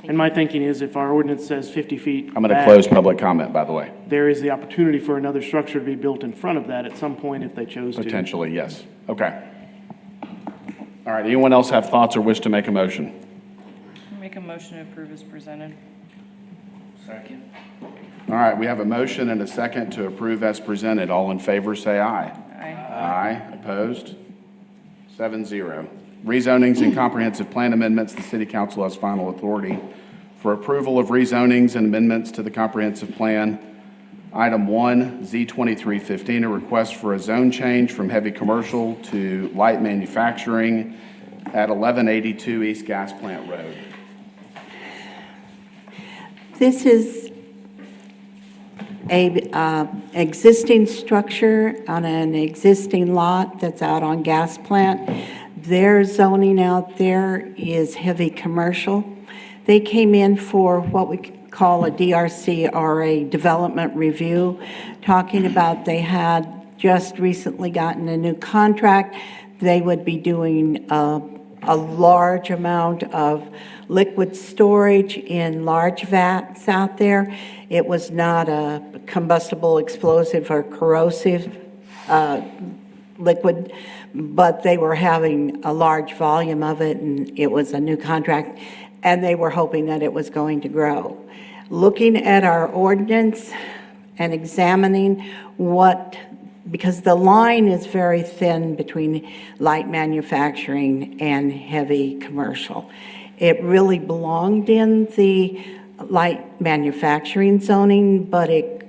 And my thinking is if our ordinance says 50 feet I'm going to back, close public comment, by the way. there is the opportunity for another structure to be built in front of that at some point if they chose to. Potentially, yes. Okay. All right, anyone else have thoughts or wish to make a motion? Make a motion to approve as presented. Second. All right, we have a motion and a second to approve as presented. All in favor, say aye. Aye. Aye. Opposed? 7-0. Rezonings and comprehensive plan amendments. The city council has final authority for approval of rezonings and amendments to the comprehensive plan. Item 1, Z2315, a request for a zone change from heavy commercial to light manufacturing at 1182 East Gas Plant Road. This is a existing structure on an existing lot that's out on Gas Plant. Their zoning out there is heavy commercial. They came in for what we call a DRC or a development review, talking about they had just recently gotten a new contract. They would be doing a large amount of liquid storage in large vats out there. It was not a combustible, explosive, or corrosive liquid, but they were having a large volume of it, and it was a new contract, and they were hoping that it was going to grow. Looking at our ordinance and examining because the line is very thin between light manufacturing and heavy commercial. It really belonged in the light manufacturing zoning, but it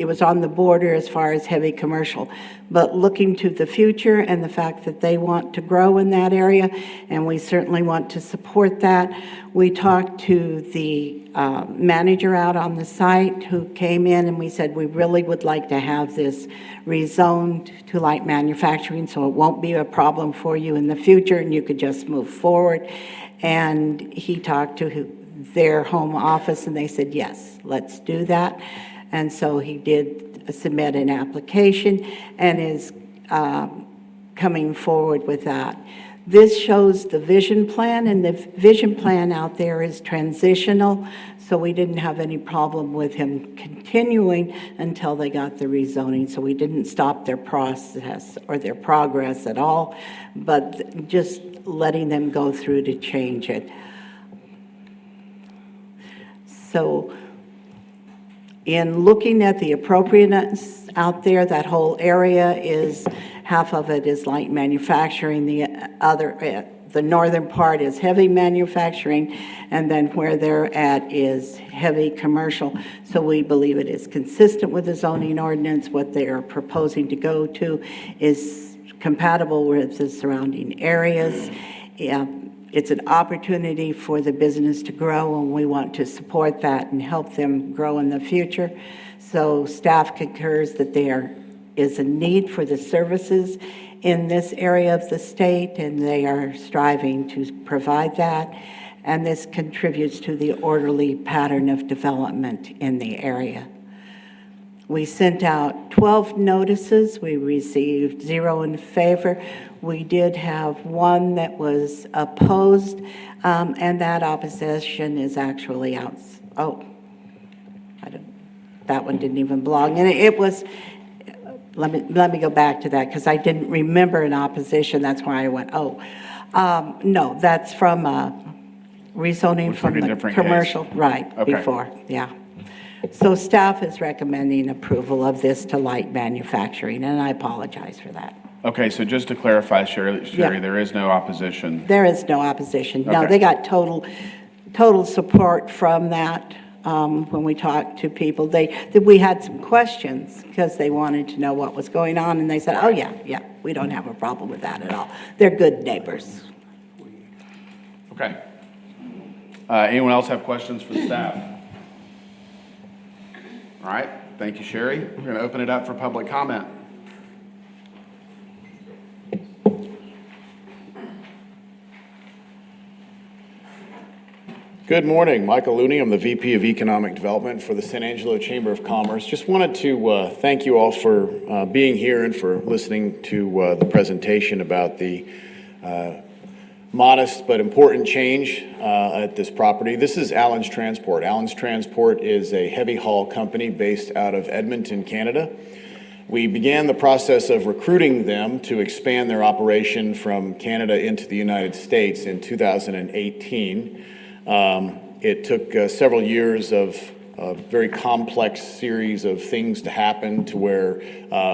was on the border as far as heavy commercial. But looking to the future and the fact that they want to grow in that area, and we certainly want to support that, we talked to the manager out on the site who came in, and we said, we really would like to have this rezoned to light manufacturing so it won't be a problem for you in the future and you could just move forward. And he talked to their home office and they said, yes, let's do that. And so he did submit an application and is coming forward with that. This shows the vision plan, and the vision plan out there is transitional, so we didn't have any problem with him continuing until they got the rezoning. So we didn't stop their process or their progress at all, but just letting them go through to change it. So in looking at the appropriateness out there, that whole area is, half of it is light manufacturing, the northern part is heavy manufacturing, and then where they're at is heavy commercial. So we believe it is consistent with the zoning ordinance. What they are proposing to go to is compatible with the surrounding areas. It's an opportunity for the business to grow, and we want to support that and help them grow in the future. So staff concurs that there is a need for the services in this area of the state, and they are striving to provide that. And this contributes to the orderly pattern of development in the area. We sent out 12 notices. We received 0 in favor. We did have 1 that was opposed, and that opposition is actually out. Oh, that one didn't even belong. And it was let me go back to that, because I didn't remember an opposition, that's why I went, oh. No, that's from rezoning Looks from like a the different case. commercial, right, Okay. before, yeah. So staff is recommending approval of this to light manufacturing, and I apologize for that. Okay, so just to clarify, Sherry, Yeah. there is no opposition. There is no opposition. No, Okay. they got total support from that. When we talked to people, we had some questions because they wanted to know what was going on, and they said, oh, yeah, we don't have a problem with that at all. They're good neighbors. Okay. Anyone else have questions for staff? All right, thank you, Sherry. We're going to open it up for public comment. Good morning, Michael Looney. I'm the VP of Economic Development for the San Angelo Chamber of Commerce. Just wanted to thank you all for being here and for listening to the presentation about the modest but important change at this property. This is Allen's Transport. Allen's Transport is a heavy haul company based out of Edmonton, Canada. We began the process of recruiting them to expand their operation from Canada into the United States in 2018. It took several years of a very complex series of things to happen to where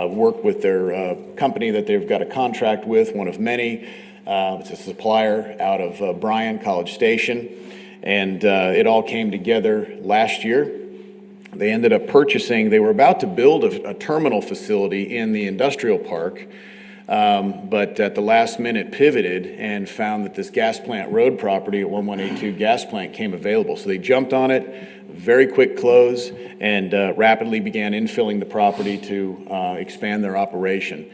work with their company that they've got a contract with, one of many. It's a supplier out of Bryan, College Station, and it all came together last year. They ended up purchasing, they were about to build a terminal facility in the industrial park, but at the last minute pivoted and found that this gas plant road property at 1182 gas plant came available. So they jumped on it, very quick close, and rapidly began infilling the property to expand their operation.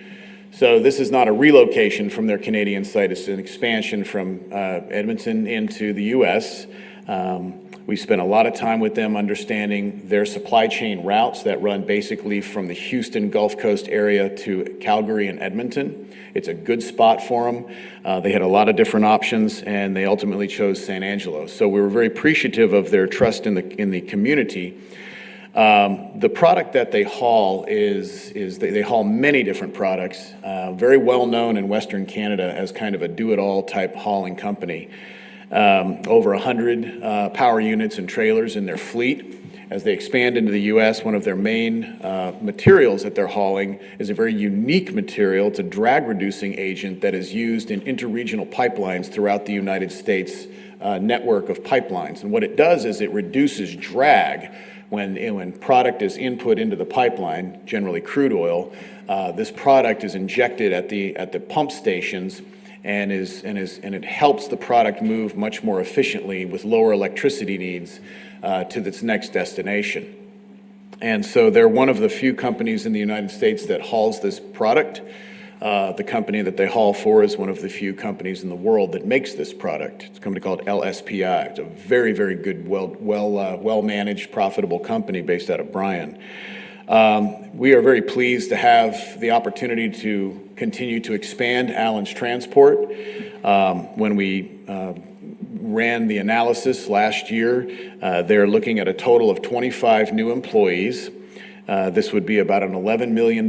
So this is not a relocation from their Canadian site, it's an expansion from Edmonton into the US. We spent a lot of time with them understanding their supply chain routes that run basically from the Houston Gulf Coast area to Calgary and Edmonton. It's a good spot for them. They had a lot of different options, and they ultimately chose San Angelo. So we were very appreciative of their trust in the community. The product that they haul is they haul many different products, very well known in Western Canada as kind of a do-it-all type hauling company. Over 100 power units and trailers in their fleet. As they expand into the U.S., one of their main materials that they're hauling is a very unique material. It's a drag-reducing agent that is used in interregional pipelines throughout the United States network of pipelines. And what it does is it reduces drag when product is input into the pipeline, generally crude oil. This product is injected at the pump stations and it helps the product move much more efficiently with lower electricity needs to its next destination. And so they're one of the few companies in the United States that hauls this product. The company that they haul for is one of the few companies in the world that makes this product. It's a company called LSPI. It's a very, very good, well-managed, profitable company based out of Bryan. We are very pleased to have the opportunity to continue to expand Allen's Transport. When we ran the analysis last year, they're looking at a total of 25 new employees. This would be about an $11 million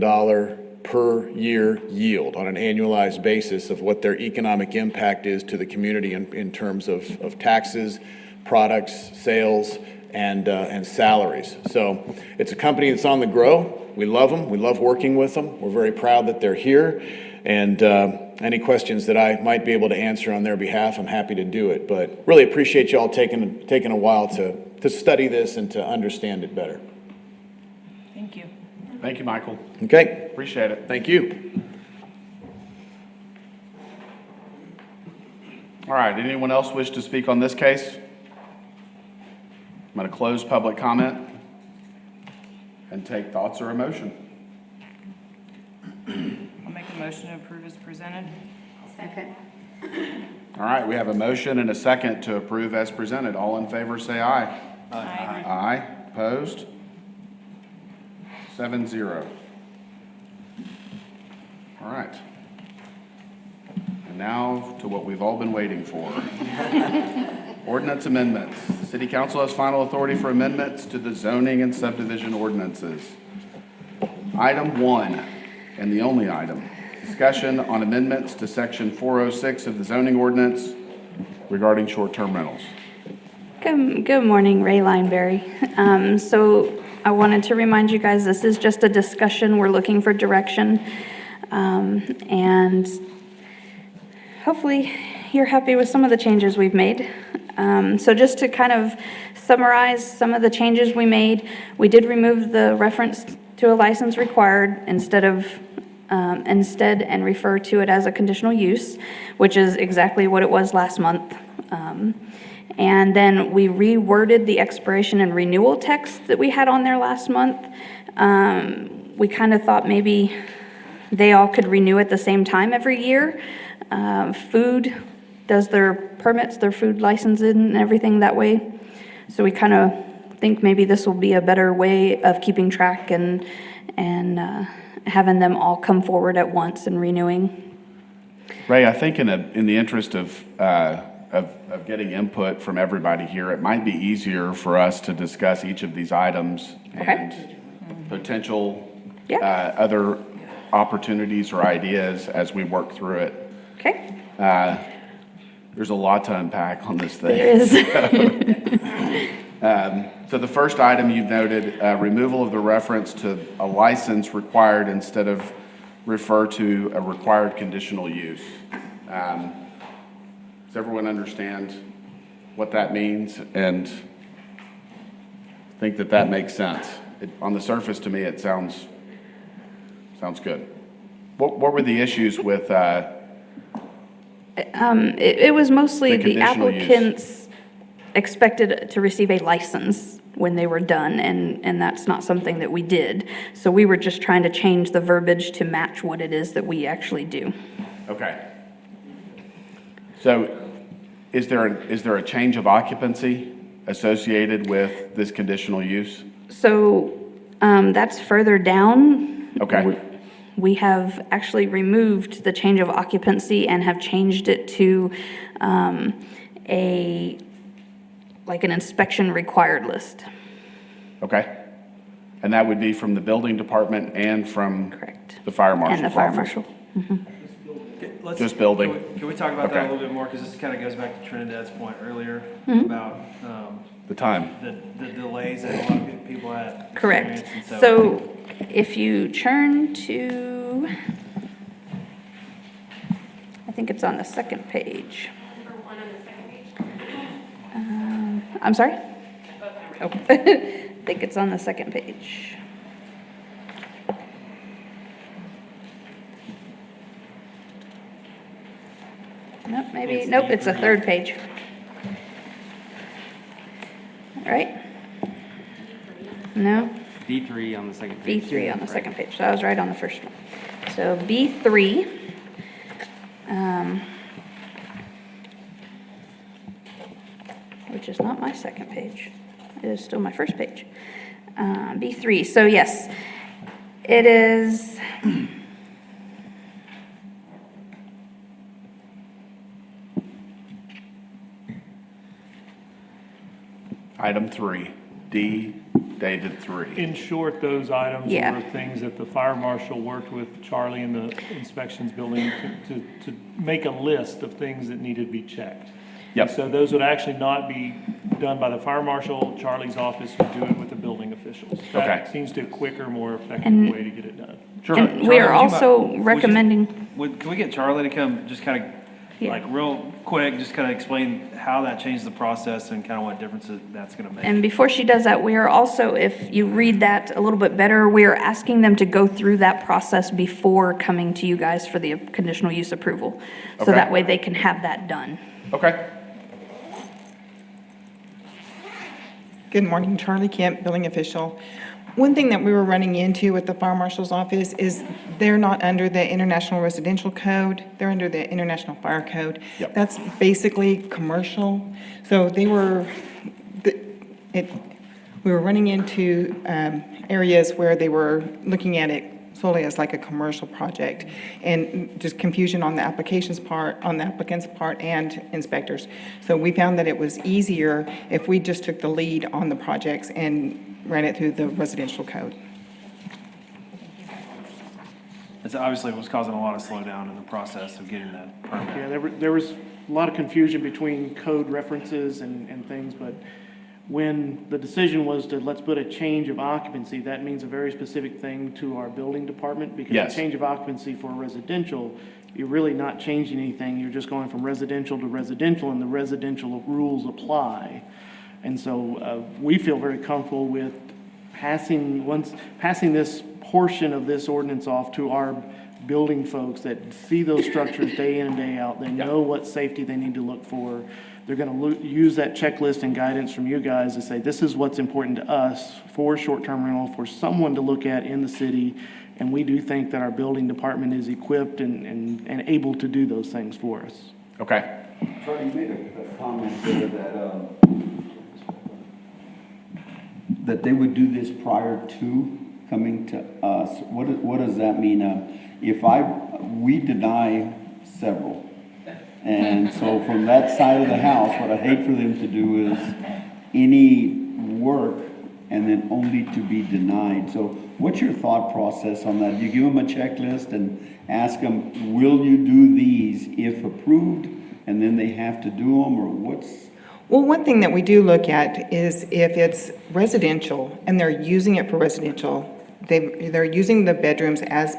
per year yield on an annualized basis of what their economic impact is to the community in terms of taxes, products, sales, and salaries. So it's a company that's on the grow. We love them. We love working with them. We're very proud that they're here. And any questions that I might be able to answer on their behalf, I'm happy to do it. But really appreciate y'all taking a while to study this and to understand it better. Thank you. Thank you, Michael. Okay. Appreciate it. Thank you. All right, anyone else wish to speak on this case? I'm going to close public comment and take thoughts or a motion. I'll make a motion to approve as presented. Second. All right, we have a motion and a second to approve as presented. All in favor, say aye. Aye. Aye. Opposed? 7-0. All right. And now to what we've all been waiting for. Ordinance amendments. City Council has final authority for amendments to the zoning and subdivision ordinances. Item 1, and the only item, discussion on amendments to section 406 of the zoning ordinance regarding short-term rentals. Good morning, Ray Lineberry. So I wanted to remind you guys, this is just a discussion. We're looking for direction. And hopefully you're happy with some of the changes we've made. So just to kind of summarize some of the changes we made, we did remove the reference to a license required instead and refer to it as a conditional use, which is exactly what it was last month. And then we reworded the expiration and renewal text that we had on there last month. We kind of thought maybe they all could renew at the same time every year. Food does their permits, their food licensing and everything that way. So we kind of think maybe this will be a better way of keeping track and having them all come forward at once and renewing. Ray, I think in the interest of getting input from everybody here, it might be easier for us to discuss each of these items and potential other opportunities or ideas as we work through it. Okay. There's a lot to unpack on this thing. There is. So the first item you've noted, removal of the reference to a license required instead of refer to a required conditional use. Does everyone understand what that means and think that that makes sense? On the surface, to me, it sounds good. What were the issues with It was mostly the conditional use? applicants expected to receive a license when they were done, and that's not something that we did. So we were just trying to change the verbiage to match what it is that we actually do. Okay. So is there a change of occupancy associated with this conditional use? So that's further down. Okay. We have actually removed the change of occupancy and have changed it to like an inspection required list. Okay. And that would be from the building department and from the fire marshal's And the fire office? marshal. Let's- Just building. Can we talk about that a Okay. little bit more? Because this kind of goes back to Trinidad's point earlier Mhm. about The time. the delays that a lot of people had. Correct. experienced, and So if you turn to, I think it's on the second page. I'm sorry? Oh, I think it's on the second page. Nope, maybe, nope, it's the third page. All right? No? B3 on the second page. B3 on the second page, so I was right on the first one. So B3, which is not my second page, it is still my first page. B3, so yes, it is, Item 3, D, David 3. In short, those items Yeah. were things that the fire marshal worked with Charlie in the inspections building to make a list of things that needed to be checked. Yep. So those would actually not be done by the fire marshal. Charlie's office would do it with the building officials. Okay. That seems to be a quicker, more effective And- way to get it done. and we are also recommending, Can we get Charlie to come, just kind of, like, real quick, just kind of explain how that changed the process and kind of what difference that's going to make? and before she does that, we are also, if you read that a little bit better, we are asking them to go through that process before coming to you guys for the conditional use approval. So Okay. that way they can have that done. Okay. Good morning, Charlie Kemp, building official. One thing that we were running into with the fire marshal's office is they're not under the International Residential Code, they're under the International Fire Code. Yep. That's basically commercial, so we were running into areas where they were looking at it solely as like a commercial project, and just confusion on the applicant's part and inspectors. So we found that it was easier if we just took the lead on the projects and ran it through the residential code. It's obviously was causing a lot of slowdown in the process of getting that permit. Yeah, there was a lot of confusion between code references and things, but when the decision was to, let's put a change of occupancy, that means a very specific thing to our building department. Because Yes. a change of occupancy for residential, you're really not changing anything, you're just going from residential to residential, and the residential rules apply. And so, we feel very comfortable with passing this portion of this ordinance off to our building folks that see those structures day in and day out. They know what safety they need to look for. They're gonna use that checklist and guidance from you guys to say, this is what's important to us for short-term rental, for someone to look at in the city. And we do think that our building department is equipped and able to do those things for us. Okay. Charlie, you made a comment there that they would do this prior to coming to us. What does that mean? We deny several. And so from that side of the house, what I hate for them to do is any work and then only to be denied. So what's your thought process on that? You give them a checklist and ask them, will you do these if approved? And then they have to do them, or what's? Well, one thing that we do look at is if it's residential and they're using it for residential, they're using the bedrooms as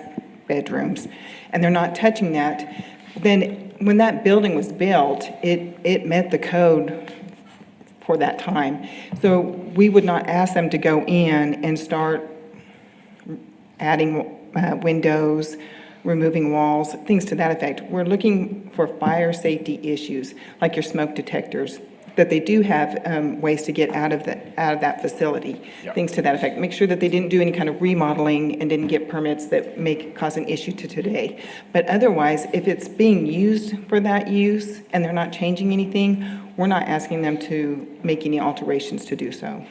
bedrooms, and they're not touching that, then when that building was built, it met the code for that time. So we would not ask them to go in and start adding windows, removing walls, things to that effect. We're looking for fire safety issues, like your smoke detectors, that they do have ways to get out of that facility, things to that effect. Make sure that they didn't do any kind of remodeling and didn't get permits that may cause an issue to today. But otherwise, if it's being used for that use and they're not changing anything, we're not asking them to make any alterations to do so.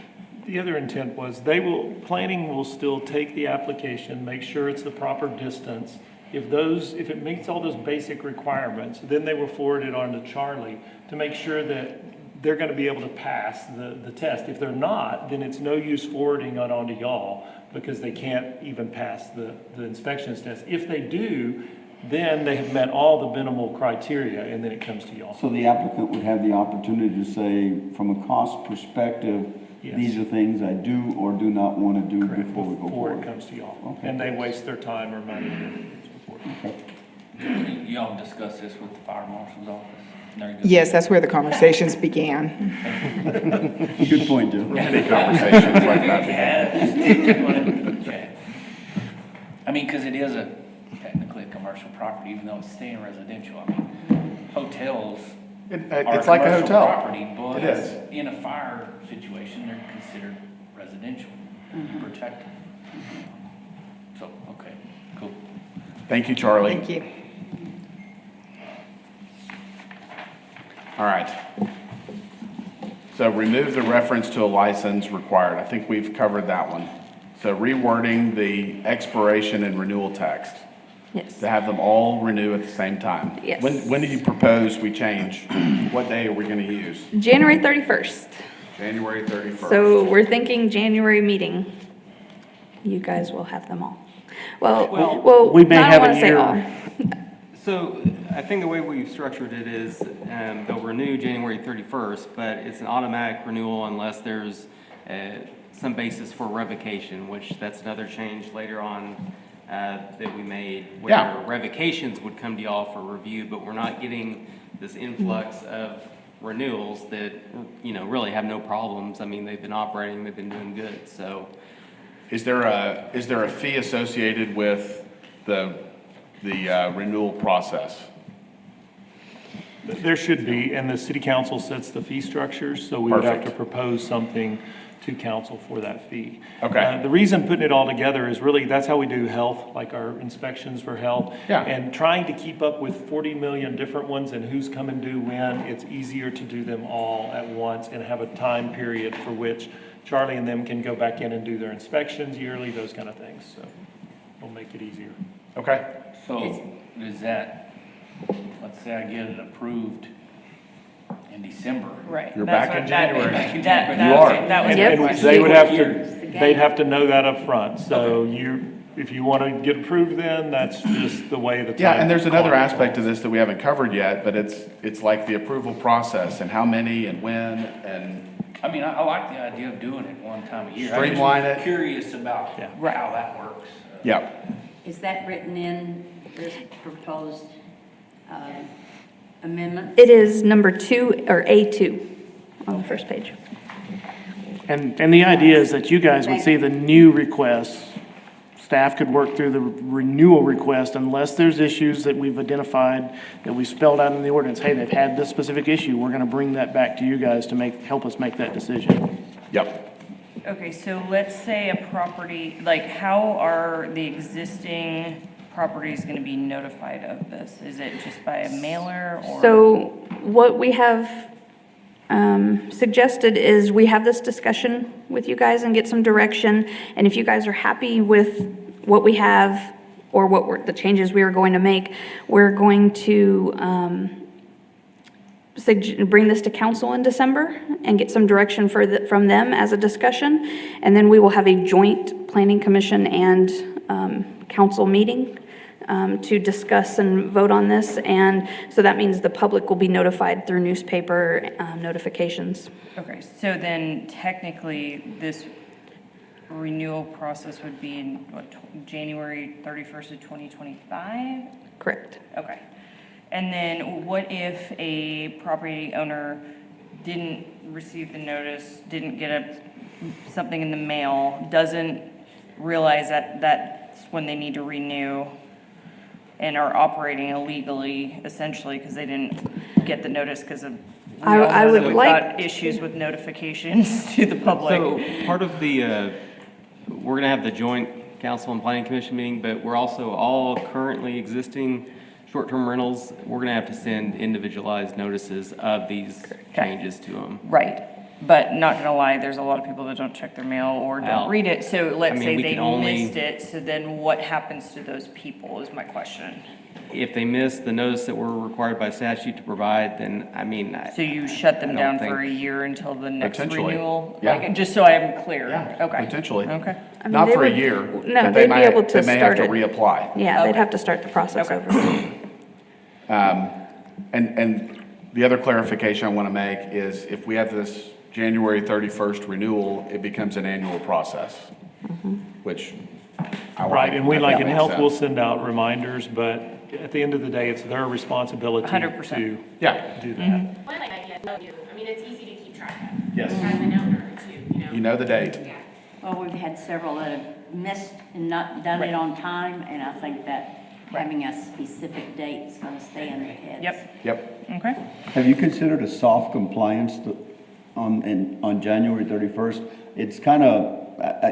The other intent was planning will still take the application, make sure it's the proper distance. If it meets all those basic requirements, then they will forward it on to Charlie to make sure that they're going to be able to pass the test. If they're not, then it's no use forwarding it on to y'all because they can't even pass the inspections test. If they do, then they have met all the minimal criteria, and then it comes to y'all. So the applicant would have the opportunity to say, from a cost perspective, Yes. these are things I do or do not want to do Correct. before we go Before forward. it comes to y'all. Okay. And they waste their time or money. And so forth. Okay. Y'all discussed this with the fire marshal's office? Yes, that's where the conversations began. Good point, Jim. Many conversations like that. Okay. I mean, because it is technically a commercial property, even though it's staying residential. I mean, hotels are It's like a commercial hotel. property, but It is. in a fire situation, they're considered residential and protected. So, okay, cool. Thank you, Charlie. Thank you. All right. So remove the reference to a license required. I think we've covered that one. So rewording the expiration and renewal text Yes. to have them all renew at the same time. Yes. When do you propose we change? What day are we going to use? January 31st. January 31st. So we're thinking January meeting. You guys will have them all. Well, we may I have don't a want to say year. all. So I think the way we've structured it is they'll renew January 31st, but it's an automatic renewal unless there's some basis for revocation, which that's another change later on that we made, where revocations would come to y'all for review, but we're not getting this influx of renewals that, really have no problems. I mean, they've been operating, they've been doing good, so. Is there a fee associated with the renewal process? There should be, and the city council sets the fee structures, so we would have to Perfect. propose something to council for that fee. Okay. The reason putting it all together is really, that's how we do health, like our inspections for health. Yeah. And trying to keep up with 40 million different ones and who's coming due when, it's easier to do them all at once and have a time period for which Charlie and them can go back in and do their inspections yearly, those kind of things, so it'll make it easier. Okay. So is that, let's say I get it approved in December. Right. You're That's back in what that- January. that You are. That was And my they would have question. they'd have to know that up front. So if you want to get approved then, that's just the way the time. Yeah, and there's another clock aspect to falls. this that we haven't covered yet, but it's like the approval process and how many and when and. I mean, I like the idea of doing it one time a year. Streamline I'm it. just curious about how that works. Yeah. Is that written in this proposed amendment? It is number 2, or A2 on the first page. And the idea is that you guys would see the new requests. Staff could work through the renewal request unless there's issues that we've identified, that we spelled out in the ordinance. Hey, they've had this specific issue. We're going to bring that back to you guys to help us make that decision. Yep. Okay, so let's say a property, like how are the existing properties gonna be notified of this? Is it just by a mailer or? So what we have suggested is we have this discussion with you guys and get some direction. And if you guys are happy with what we have or the changes we are going to make, we're going to bring this to council in December and get some direction from them as a discussion. And then we will have a joint planning commission and council meeting to discuss and vote on this. And so that means the public will be notified through newspaper notifications. Okay, so then technically, this renewal process would be in, what, January 31st of 2025? Correct. Okay. And then what if a property owner didn't receive the notice, didn't get something in the mail, doesn't realize that that's when they need to renew, and are operating illegally, essentially, because they didn't get the notice because of, I would we've like got issues with notifications to the public. So part of the, we're gonna have the joint council and planning commission meeting, but we're also all currently existing short-term rentals, we're gonna have to send individualized notices of these changes to them. Right, but not gonna lie, there's a lot of people that don't check their mail or don't Well, read it, so let's I mean, say we they can only- missed it, so then what happens to those people is my question. If they miss the notice that we're required by statute to provide, then, I mean, So you shut I them don't down think- for a year until the next Potentially, renewal? yeah. Like, just so I'm clear? Yeah, Okay. potentially. Okay. I mean, Not they for a would- year. No, but they they'd be able to They may have start to it. reapply. Yeah, they'd Okay. have to start the process over. And the other clarification I want to make is if we have this January 31st renewal, it becomes an annual process, which I like. Right, and we, That like in makes health, we'll sense. send out reminders, but at the end of the day, it's their responsibility 100%. to Yeah. do that. One idea, I mean, it's easy to keep track of. Yes. As an owner too, You know the date. Well, we've had several that have missed and not done it on time, and I think that having a specific date is gonna stay in their heads. Yep. Okay. Have you considered a soft compliance on January 31st? It's kind of,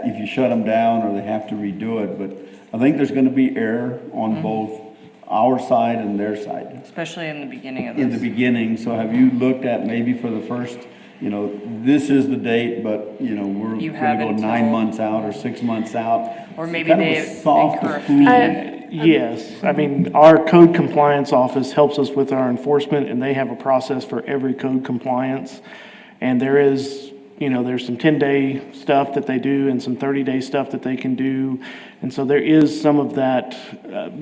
if you shut them down or they have to redo it, but I think there's going to be error on both our side and their side. Especially in the beginning of this. In the beginning, so have you looked at maybe for the first, this is the date, but, we're You going have to go until- 9 months out or 6 months out? Or maybe Kind of a they soft incur a approval. Yes, I mean, our code compliance office helps us with our enforcement, and they have a process for every code compliance. And there is, there's some 10-day stuff that they do and some 30-day stuff that they can do. And so there is some of that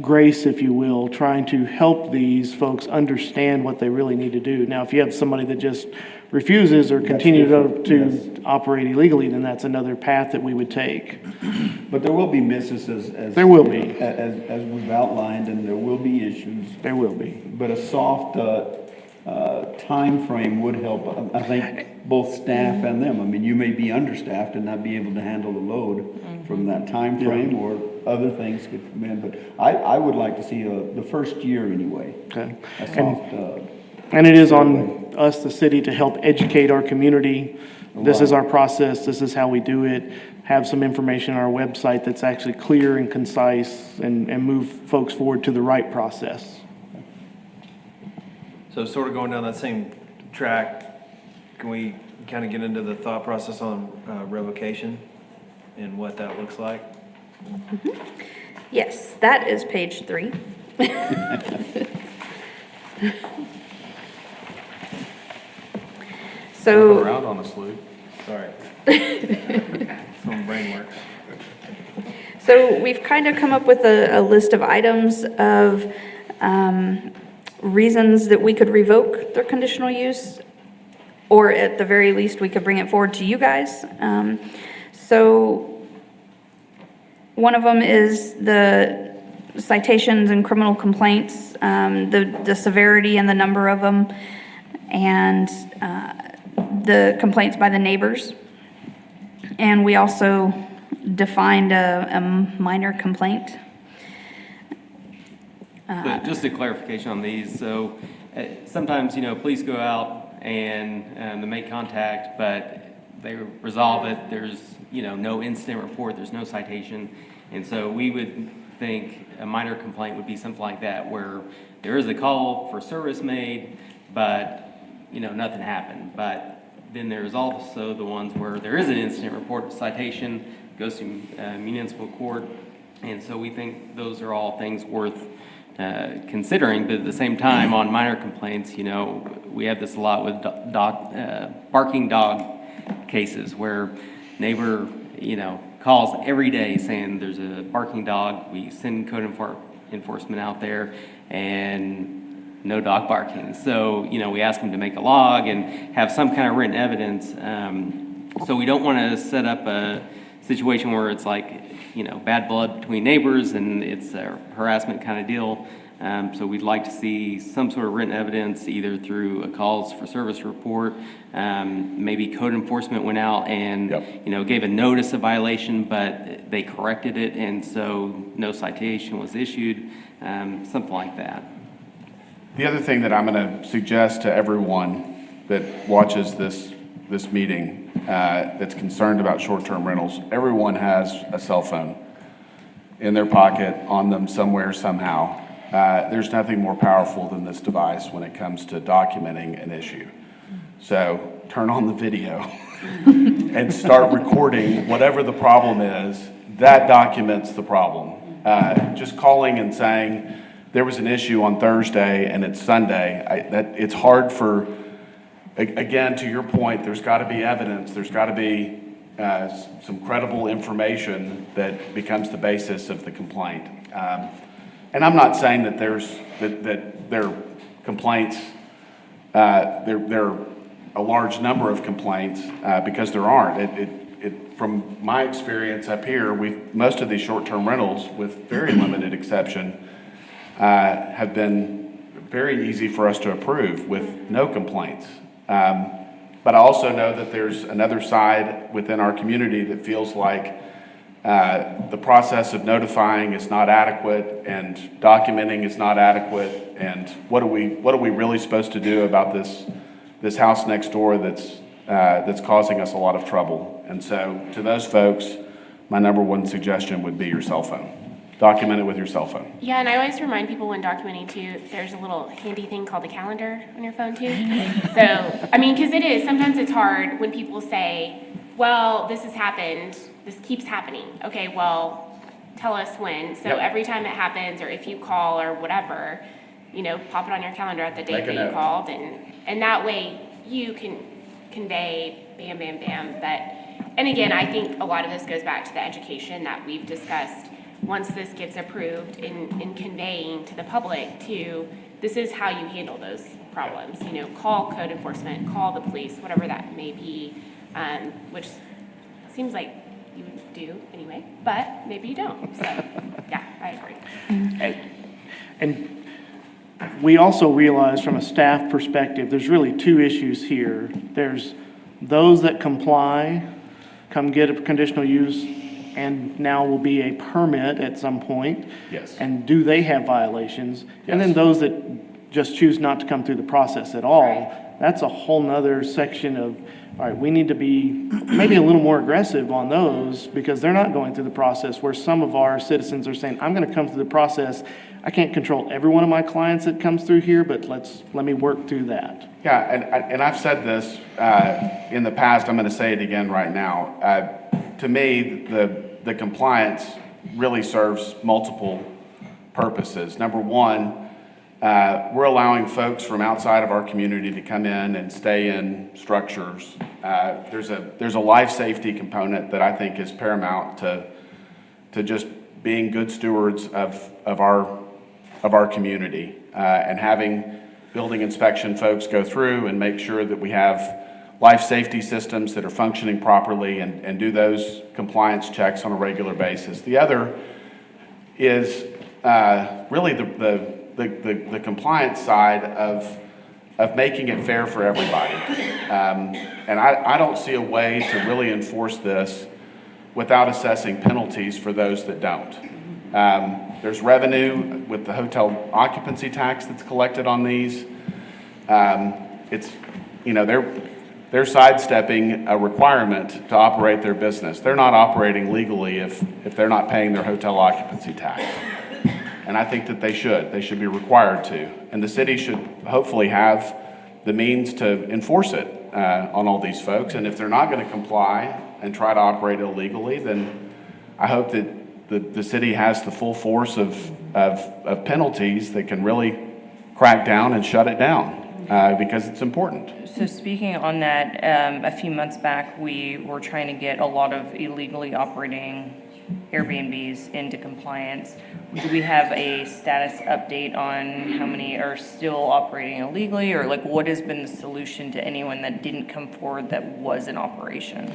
grace, if you will, trying to help these folks understand what they really need to do. Now, if you have somebody that just refuses or continues to operate illegally, then that's another path that we would take. But there will be misses as. There will be. As we've outlined, and there will be issues. There will be. But a soft time frame would help, I think, both staff and them. I mean, you may be understaffed and not be able to handle the load from that time frame, or other things could come in. But I would like to see the first year anyway. Okay. A soft. And it is on us, the city, to help educate our community. This is our process, this is how we do it. Have some information on our website that's actually clear and concise and move folks forward to the right process. So sort of going down that same track, can we kind of get into the thought process on revocation and what that looks like? Yes, that is page 3. So. Around on a slew. Sorry. Some brain works. So we've kind of come up with a list of items of reasons that we could revoke their conditional use, or at the very least, we could bring it forward to you guys. So one of them is the citations and criminal complaints, the severity and the number of them, and the complaints by the neighbors. And we also defined a minor complaint. But just a clarification on these, so sometimes, police go out and they make contact, but they resolve it, there's, no incident report, there's no citation. And so we would think a minor complaint would be something like that, where there is a call for service made, but, nothing happened. But then there's also the ones where there is an incident report, citation, goes to municipal court. And so we think those are all things worth considering, but at the same time, on minor complaints, we have this a lot with barking dog cases where neighbor, calls every day saying there's a barking dog. We send code enforcement out there and no dog barking. So, we ask them to make a log and have some kind of written evidence. So we don't want to set up a situation where it's like, bad blood between neighbors and it's a harassment kind of deal. So we'd like to see some sort of written evidence, either through a calls for service report, maybe code enforcement went out and, gave a notice of violation, but they corrected it, and so no citation was issued, something like that. The other thing that I'm going to suggest to everyone that watches this meeting that's concerned about short-term rentals, everyone has a cell phone in their pocket, on them somewhere, somehow. There's nothing more powerful than this device when it comes to documenting an issue. So turn on the video and start recording whatever the problem is. That documents the problem. Just calling and saying there was an issue on Thursday and it's Sunday, it's hard for, again, to your point, there's got to be evidence, there's got to be some credible information that becomes the basis of the complaint. And I'm not saying that that there are complaints, there are a large number of complaints, because there aren't. From my experience up here, most of these short-term rentals, with very limited exception, have been very easy for us to approve with no complaints. But I also know that there's another side within our community that feels like the process of notifying is not adequate and documenting is not adequate, and what are we really supposed to do about this house next door that's causing us a lot of trouble? And so to those folks, my number one suggestion would be your cell phone. Document it with your cell phone. Yeah, and I always remind people when documenting too, there's a little handy thing called a calendar on your phone too. So, because it is, sometimes it's hard when people say, well, this has happened, this keeps happening. Okay, well, tell us when. So every time it happens, or if you call or whatever, pop it on your calendar at the date that you called, and that way you can convey bam, bam, bam. And again, I think a lot of this goes back to the education that we've discussed. Once this gets approved, in conveying to the public to, this is how you handle those problems. Call code enforcement, call the police, whatever that may be, which seems like you would do anyway, but maybe you don't. So, yeah, I agree. And we also realize from a staff perspective, there's really two issues here. There's those that comply, come get a conditional use, and now will be a permit at some point. Yes. And do they have violations? Yes. And then those that just choose not to come through the process at all. Right. That's a whole nother section of, all right, we need to be maybe a little more aggressive on those, because they're not going through the process, where some of our citizens are saying, I'm going to come through the process. I can't control every one of my clients that comes through here, but let me work through that. Yeah, and I've said this in the past, I'm going to say it again right now. To me, the compliance really serves multiple purposes. Number one, we're allowing folks from outside of our community to come in and stay in structures. There's a life safety component that I think is paramount to just being good stewards of our community, and having building inspection folks go through and make sure that we have life safety systems that are functioning properly and do those compliance checks on a regular basis. The other is really the compliance side of making it fair for everybody. And I don't see a way to really enforce this without assessing penalties for those that don't. There's revenue with the hotel occupancy tax that's collected on these. It's, you know, they're sidestepping a requirement to operate their business. They're not operating legally if they're not paying their hotel occupancy tax. And I think that they should be required to. And the city should hopefully have the means to enforce it on all these folks. And if they're not going to comply and try to operate illegally, then I hope that the city has the full force of penalties that can really crack down and shut it down. Because it's important. So speaking on that, a few months back, we were trying to get a lot of illegally operating Airbnbs into compliance. Do we have a status update on how many are still operating illegally, or like what has been the solution to anyone that didn't come forward that was in operation?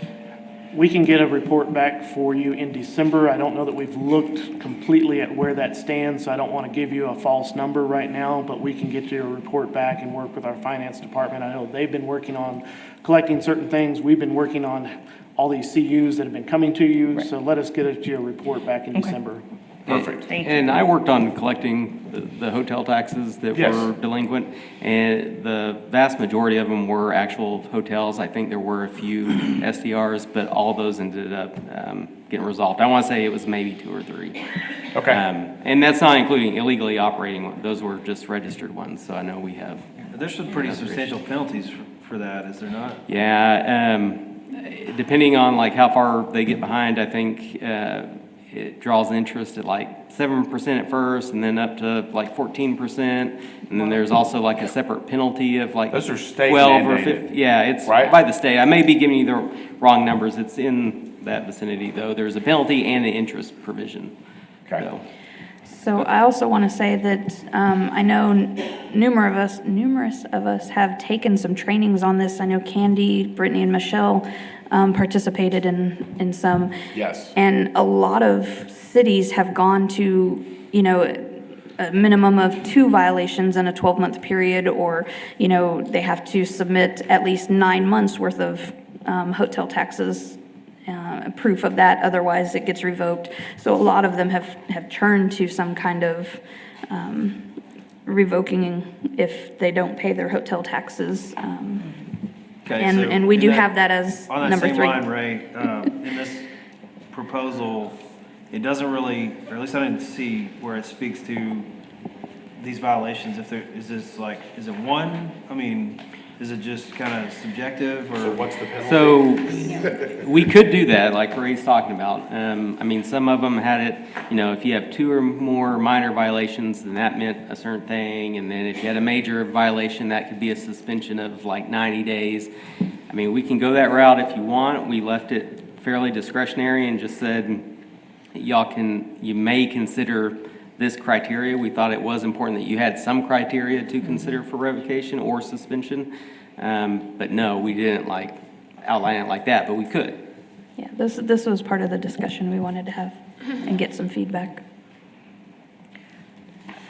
We can get a report back for you in December. I don't know that we've looked completely at where that stands, so I don't want to give you a false number right now, but we can get you a report back and work with our finance department. I know they've been working on collecting certain things. We've been working on all these CUs that have been coming to you, so let us get you a report back in December. Perfect. Thank you. And I worked on collecting the hotel taxes that Yes. were delinquent, and the vast majority of them were actual hotels. I think there were a few SDRs, but all those ended up getting resolved. I want to say it was maybe 2 or 3. Okay. And that's not including illegally operating ones. Those were just registered ones, so I know we have. There's some pretty substantial penalties for that, is there not? Yeah, depending on like how far they get behind, I think it draws interest at like 7% at first, and then up to like 14%, and then there's also like a separate penalty of like Those are state 12 or mandated, 15. Yeah, it's right? by the state. I may be giving you the wrong numbers. It's in that vicinity though. There's a penalty and an interest provision. Okay. So I also want to say that I know numerous of us have taken some trainings on this. I know Candy, Brittany, and Michelle participated in some. Yes. And a lot of cities have gone to, you know, a minimum of 2 violations in a 12-month period, or, you know, they have to submit at least 9 months worth of hotel taxes, proof of that, otherwise it gets revoked. So a lot of them have turned to some kind of revoking if they don't pay their hotel taxes. Okay, And we do have that as On that number same 3. line, Ray, in this proposal, it doesn't really, or at least I didn't see where it speaks to these violations. If there, is this like, is it one? I mean, is it just kind of subjective, or? So what's the penalty? So we could do that, like Ray's talking about. I mean, some of them had it, you know, if you have 2 or more minor violations, then that meant a certain thing. And then if you had a major violation, that could be a suspension of like 90 days. I mean, we can go that route if you want. We left it fairly discretionary and just said, you may consider this criteria. We thought it was important that you had some criteria to consider for revocation or suspension. But no, we didn't like outline it like that, but we could. Yeah, this was part of the discussion we wanted to have and get some feedback.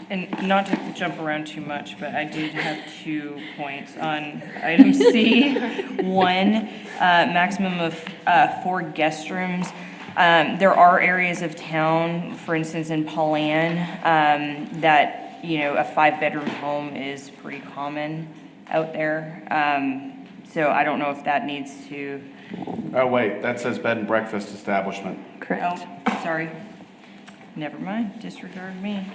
And not to jump around too much, but I did have 2 points on item C. 1, maximum of 4 guest rooms. There are areas of town, for instance in Pauline, that, you know, a 5-bedroom home is pretty common out there. So I don't know if that needs to. Oh, wait, that says bed and breakfast establishment. Correct. Oh, sorry. Never mind, disregard me.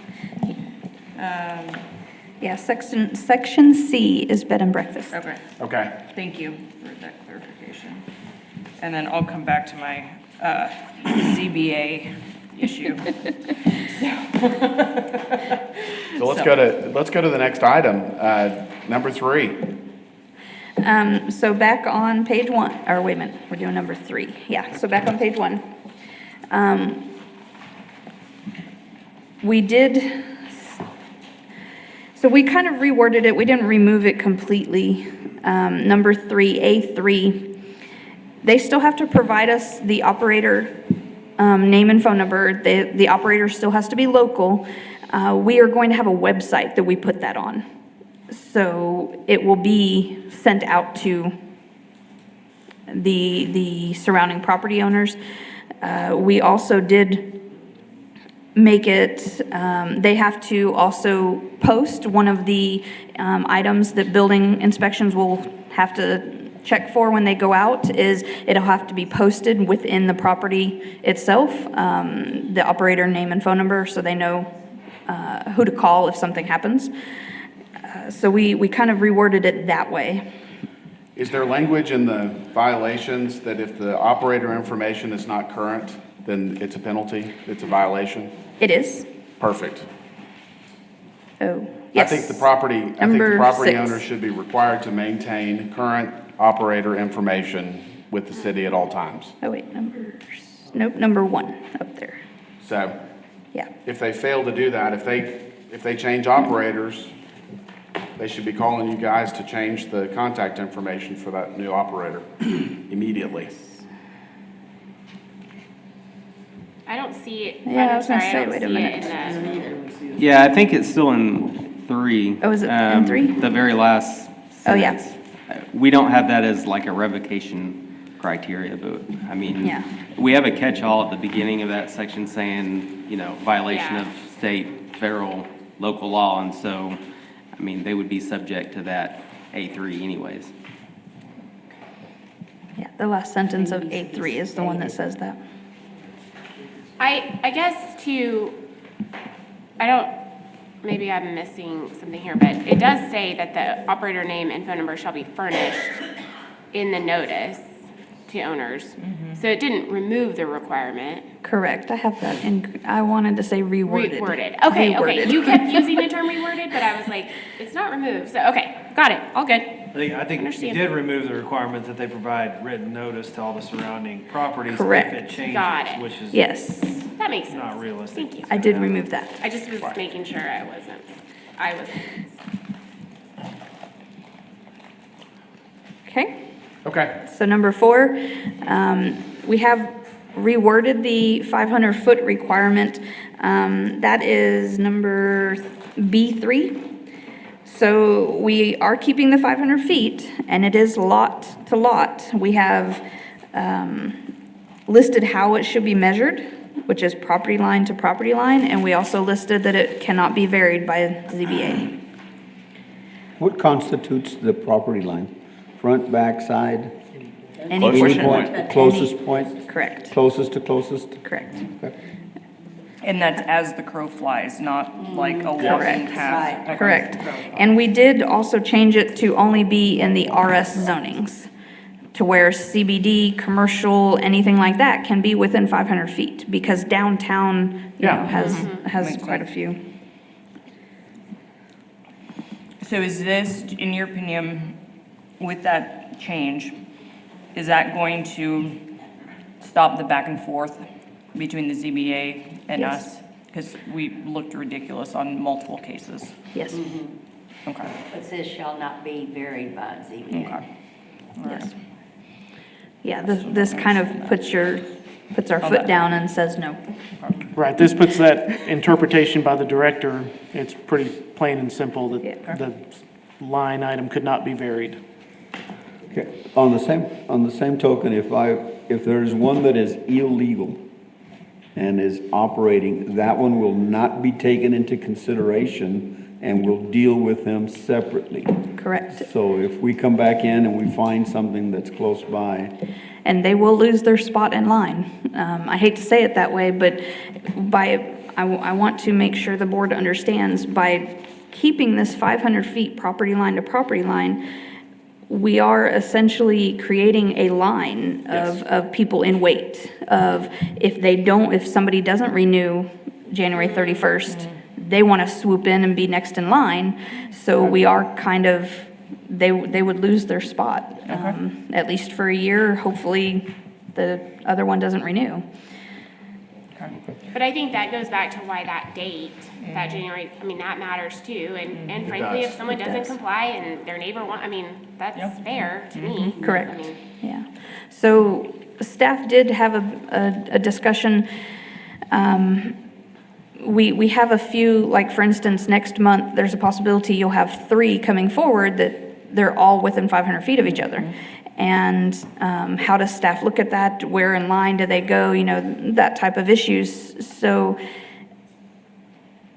Yeah, section C is bed and breakfast. Okay. Okay. Thank you for that clarification. And then I'll come back to my ZBA issue. So let's go to the next item, number 3. So back on page 1, or wait a minute, we're doing number 3. Yeah, so back on page 1. we did, so we kind of reworded it, we didn't remove it completely. Number 3, A3, they still have to provide us the operator name and phone number. The operator still has to be local. We are going to have a website that we put that on. So it will be sent out to the surrounding property owners. We also did make it, they have to also post one of the items that building inspections will have to check for when they go out is it'll have to be posted within the property itself, the operator name and phone number, so they know who to call if something happens. So we kind of reworded it that way. Is there language in the violations that if the operator information is not current, then it's a penalty, it's a violation? It is. Perfect. Oh, yes. I think the property Number 6. owner should be required to maintain current operator information with the city at all times. Oh, wait, number 1 up there. So, yeah, if they fail to do that, if they change operators, they should be calling you guys to change the contact information for that new operator immediately. I don't see it. Yeah, I was gonna sorry, say, I don't wait a see minute. it in Yeah, I think it's still in 3. Oh, is it in 3? The very last Oh, yeah. sentence. We don't have that as like a revocation criteria, but I mean, Yeah. we have a catch-all at the beginning of that section saying, you know, violation of state, federal, local law, and so, I mean, they would be subject to that A3 anyways. Yeah, the last sentence of A3 is the one that says that. I guess maybe I'm missing something here, but it does say that the operator name and phone number shall be furnished in the notice to owners. So it didn't remove the requirement. Correct, I have that in, I wanted to say reworded. Reworded. Okay. Reworded. You kept using the term reworded, but I was like, it's not removed. So, okay, got it, all good. I think you Understand. did remove the requirement that they provide written notice to all the surrounding properties. Correct. If it changes, Got it. which is. Yes. That makes sense. Not realistic. Thank you. I did remove that. I just was making sure I wasn't. Okay. Okay. So number 4, we have reworded the 500-foot requirement. That is number B3. So we are keeping the 500 feet, and it is lot to lot. We have listed how it should be measured, which is property line to property line, and we also listed that it cannot be varied by ZBA. What constitutes the property line? Front, back, side? Any portion. Point, closest point? Correct. Closest to closest? Correct. Okay. And that's as the crow flies, not like a walking path. Okay. Correct. And we did also change it to only be in the RS zonings, to where CBD, commercial, anything like that can be within 500 feet, because downtown, you know, has quite a few. So is this, in your opinion, with that change, is that going to stop the back and forth between the ZBA and Yes. us? Because we looked ridiculous on multiple cases. Yes. Okay. But this shall not be varied by ZBA. Okay. Yes. Yeah, this kind of puts our foot down and says no. Right, this puts that interpretation by the director, it's pretty plain and simple that the line item could not be varied. Okay, on the same token, if there's one that is illegal and is operating, that one will not be taken into consideration and we'll deal with them separately. Correct. So if we come back in and we find something that's close by. And they will lose their spot in line. I hate to say it that way, but I want to make sure the board understands, by keeping this 500 feet property line to property line, we are essentially creating a line of people in wait, of if somebody doesn't renew January 31st, they want to swoop in and be next in line. So we are kind of, they would lose their spot, at least for a year. Hopefully the other one doesn't renew. But I think that goes back to why that date, that January, I mean, that matters too. And frankly, does. if someone It doesn't does. comply and their neighbor I mean, that's fair to me. Correct. I mean, Yeah. So staff did have a discussion. We have a few, like for instance, next month, there's a possibility you'll have 3 coming forward that they're all within 500 feet of each other. And how does staff look at that? Where in line do they go? You know, that type of issues. So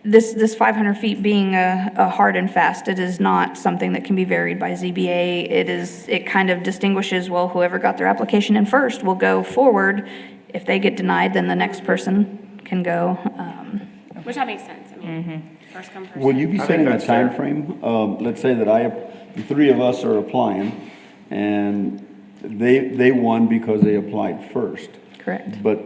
this 500 feet being a hard and fast, it is not something that can be varied by ZBA. It kind of distinguishes, well, whoever got their application in first will go forward. If they get denied, then the next person can go. which that makes sense. I mean, first come, first Will you be served. setting a time frame? Let's say that the 3 of us are applying, and they won because they applied first. Correct. But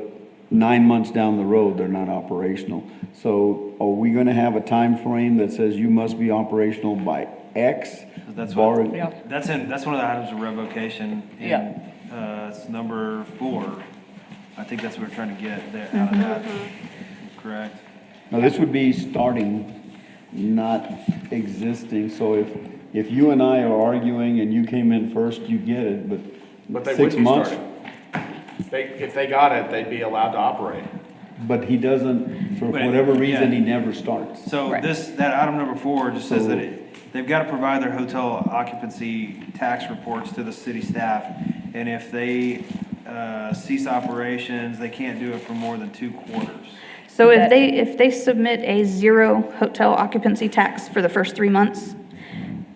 9 months down the road, they're not operational. So are we gonna have a time frame that says you must be operational by X? That's bar- what, that's one of the items of revocation. in, it's number 4. I think that's what we're trying to get there out of that. Correct. Now, this would be starting, not existing, so if you and I are arguing and you came in first, you get it, But they 6 would be months. starting. If they got it, they'd be allowed to operate. But he doesn't, for But- whatever reason, yeah. he never starts. So that item number 4 just says that they've got to provide their hotel occupancy tax reports to the city staff. And if they cease operations, they can't do it for more than 2 quarters. So if they submit a 0 hotel occupancy tax for the first 3 months,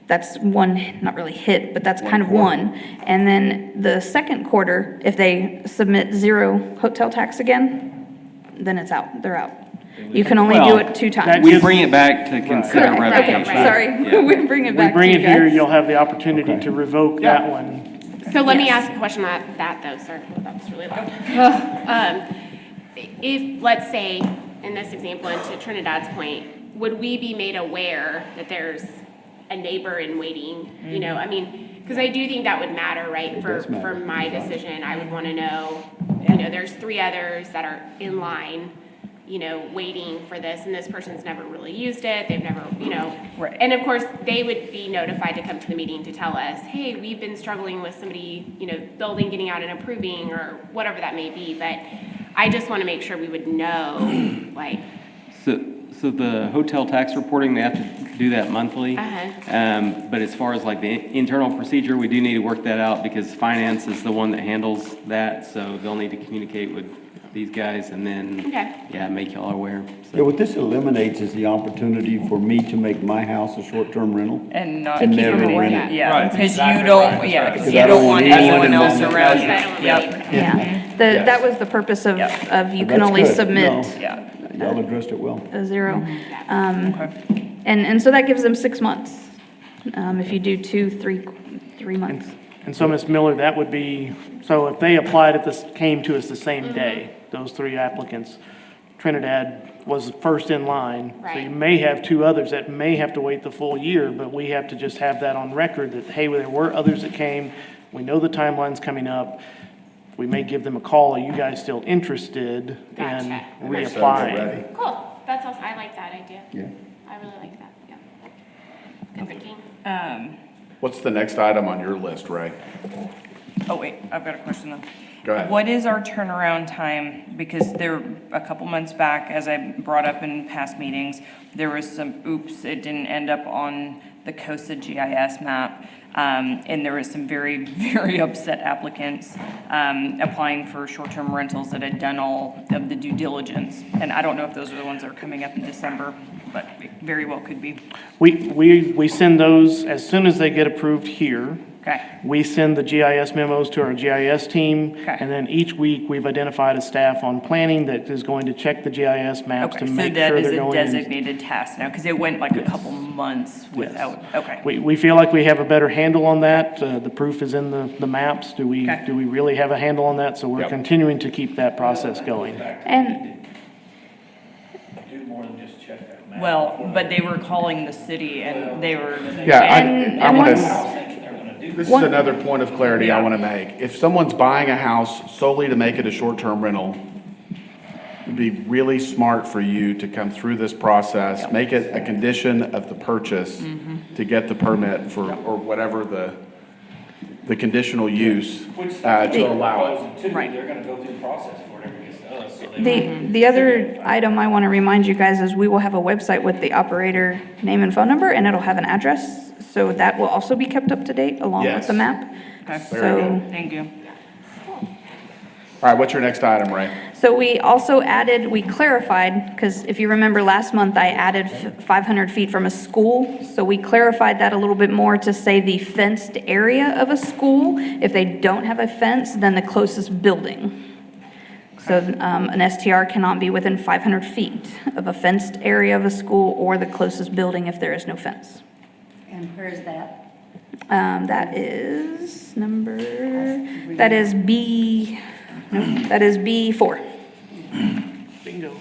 that's one, not really hit, but that's kind of one. And then the second quarter, if they submit 0 hotel tax again, then it's out, they're out. You can only do it 2 times. We bring it back to consider Correct. revocation. Okay, sorry, we bring it We back to bring you it here, guys. you'll have the opportunity to revoke that one. So let me ask a question on that though, sir. That was really loud. If, let's say, in this example, and to Trinidad's point, would we be made aware that there's a neighbor in waiting? You know, I mean, because I do think that would matter, right? For my decision, I would want to know, you know, there's 3 others that are in line, you know, waiting for this, and this person's never really used it, they've never, you know. Right. And of course, they would be notified to come to the meeting to tell us, hey, we've been struggling with somebody, you know, building, getting out and approving, or whatever that may be, but I just want to make sure we would know, like. So the hotel tax reporting, they have to do that monthly. But as far as like the internal procedure, we do need to work that out because finance is the one that handles that. So they'll need to communicate with these guys and then, yeah, make y'all aware. Yeah, what this eliminates is the opportunity for me to make my house a short-term rental. And not And keep never it rent in, it. yeah, Right, because exactly you don't, right, yeah, that's because right. you don't want anyone else involved. around you. Yep. Yeah, that was the purpose of you can That's only good. submit No, Y'all addressed it well. a 0. And so that gives them 6 months. If you do 2, 3 months. And so, Ms. Miller, that would be, so if they applied at this, came to us the same day, those 3 applicants, Trinidad was first in line. So you may have 2 others that may have to wait the full year, but we have to just have that on record that, hey, there were others that came. We know the timeline's coming up. We may give them a call. Are you guys still interested in reapplying? Cool, that's awesome, I like that idea. Yeah. I really like that, yeah. Good thinking. What's the next item on your list, Ray? Oh, wait, I've got a question though. Go ahead. What is our turnaround time? Because there, a couple months back, as I brought up in past meetings, there was some oops, it didn't end up on the COSA GIS map. And there was some very, very upset applicants applying for short-term rentals that had done all of the due diligence. And I don't know if those are the ones that are coming up in December, but it very well could be. We send those as soon as they get approved here. Okay. We send the GIS memos to our GIS team. Okay. And then each week, we've identified a staff on planning that is going to check the GIS maps to Okay, so make that sure is they're a going in. designated task now, because it went like a couple months without, okay. We feel like we have a better handle on that. The proof is in the maps. Do we really have a handle on that? So we're continuing to keep that process going. And Do more than just check that map. Well, but they were calling the city and they were. Yeah, I want to, this is another point of clarity I want to make. If someone's buying a house solely to make it a short-term rental, it'd be really smart for you to come through this process, make it a condition of the purchase to get the permit for, or whatever the conditional use, to allow it. They're gonna go through the process before it ever gets to us, so they. The other item I want to remind you guys is we will have a website with the operator name and phone number, and it'll have an address. So that will also be kept up to date along with the Yes. map. Okay, So, thank you. All right, what's your next item, Ray? so we also added, we clarified, because if you remember last month, I added 500 feet from a school. So we clarified that a little bit more to say the fenced area of a school. If they don't have a fence, then the closest building. So an STR cannot be within 500 feet of a fenced area of a school or the closest building if there is no fence. And where is that? That is that is B, no, that is B4. Bingo.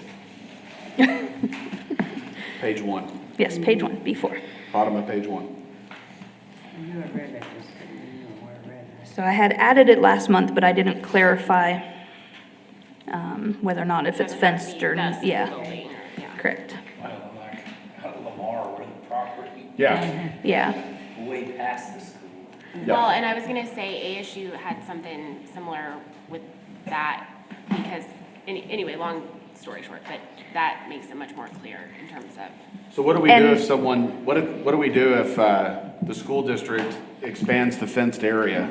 Page 1, Yes, page 1, B4. bottom of page 1. You have read it, just didn't know where I read it. So I had added it last month, but I didn't clarify whether or not if it's fenced or, yeah, correct. Like, out of Lamar, where the property. Yeah. Yeah. Way past the school. Well, and I was gonna say ASU had something similar with that because, anyway, long story short, but that makes it much more clear in terms of. So what do we do if someone, what do we do if the school district expands the fenced area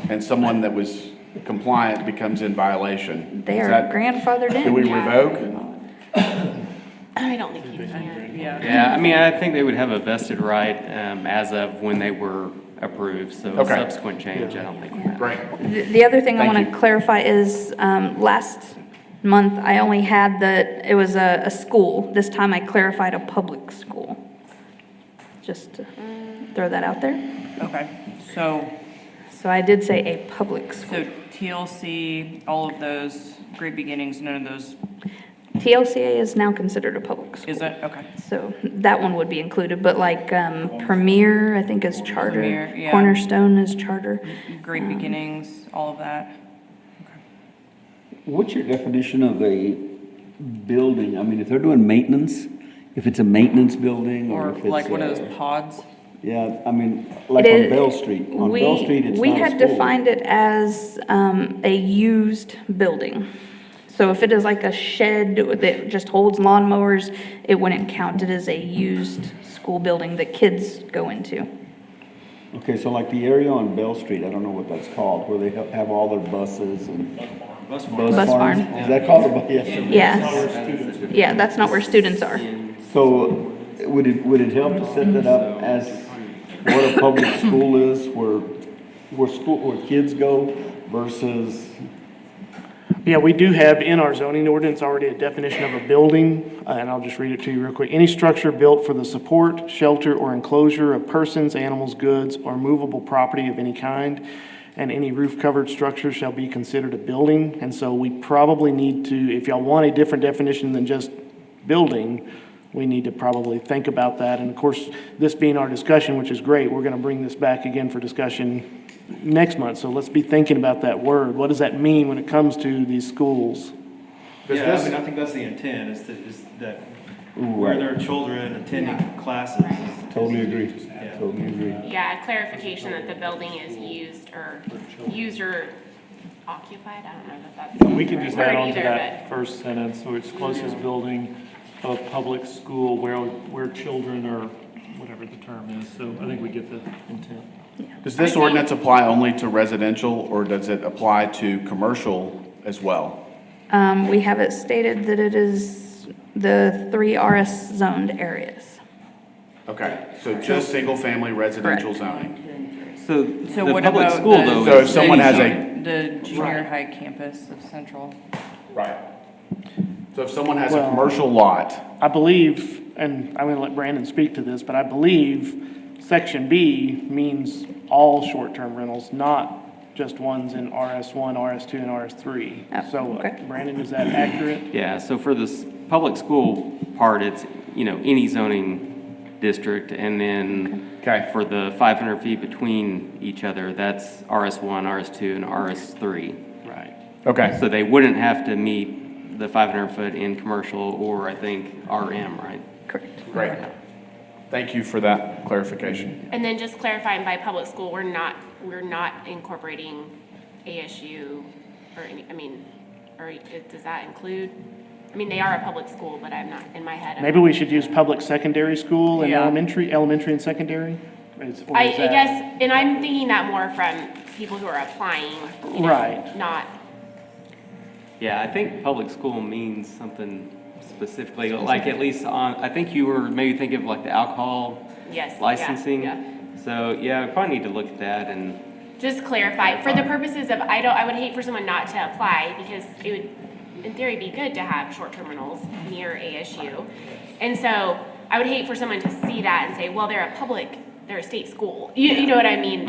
and someone that was compliant becomes in violation? They Is are that- grandfathered in. Do we revoke? I don't think you can. Yeah, I mean, I think they would have a vested right as of when they were approved, so a Okay. subsequent change, I don't think. Great. The other thing I Thank want to clarify is, last month, I only had it was a school. This time I clarified a public school. Just to throw that out there. Okay, so So I did say a public school. So TLC, all of those, Great Beginnings, none of those, TLCA is now considered a public school. is it? Okay. So that one would be included, but like Premier, I think is charter. Premier, yeah. Cornerstone is charter. Great Beginnings, all of that. What's your definition of a building? I mean, if they're doing maintenance, if it's a maintenance building or Or if it's. like one of those pods. Yeah, I mean, like It on is- Bell Street. On Bell Street, it's We not a had school. defined it as a used building. So if it is like a shed that just holds lawnmowers, it wouldn't count it as a used school building that kids go into. Okay, so like the area on Bell Street, I don't know what that's called, where they have all their buses and. Bus Bus Bus barns? barn. Is that called a bus? Yes. Yeah. Yeah, that's not where students are. So would it help to set that up as what a public school is, where kids go versus? Yeah, we do have in our zoning ordinance already a definition of a building, and I'll just read it to you real quick. Any structure built for the support, shelter, or enclosure of persons, animals, goods, or movable property of any kind, and any roof-covered structure shall be considered a building. And so we probably need to, if y'all want a different definition than just building, we need to probably think about that. And of course, this being our discussion, which is great, we're gonna bring this back again for discussion next month. So let's be thinking about that word. What does that mean when it comes to these schools? Yeah, I mean, I think that's the intent, is that where there are children attending classes. Totally agree. Yeah. Totally agree. Yeah, clarification that the building is used or occupied, I don't know that that's. We can just the right add word on to either, that first sentence, so it's closest building of public school where children are, whatever the term is, so I think we get the intent. Does this ordinance apply only to residential, or does it apply to commercial as well? We have it stated that it is the 3 RS zoned areas. Okay, so just single-family residential zoning. So So the what public about school the- though. So if is someone any has a- zoning. The junior high campus of Central. Right. So if someone has a Well- commercial lot, I believe, and I'm gonna let Brandon speak to this, but I believe section B means all short-term rentals, not just ones in RS1, RS2, and RS3. Oh, So, okay. Brandon, is that accurate? Yeah, so for this public school part, it's, any zoning district, and then Okay. for the 500 feet between each other, that's RS1, RS2, and RS3. Right. okay, So they wouldn't have to meet the 500-foot in commercial or I think RM, right? Correct. Great. Thank you for that clarification. And then just clarifying, by public school, we're not incorporating ASU or any, I mean, or does that include? I mean, they are a public school, but I'm not, in my head. Maybe we should use public secondary school and Yeah. elementary and secondary? I guess, and I'm thinking that more from people who are applying, you know, Right. not, Yeah, I think public school means something specifically, like at least on, I think you were maybe thinking of like the alcohol yes. yeah, licensing. yeah. So, yeah, we probably need to look at that and, Just clarify, for the purposes of, I would hate for someone not to apply, because it would, in theory, be good to have short-term rentals near ASU. And so, I would hate for someone to see that and say, well, they're a state school. You know what I mean?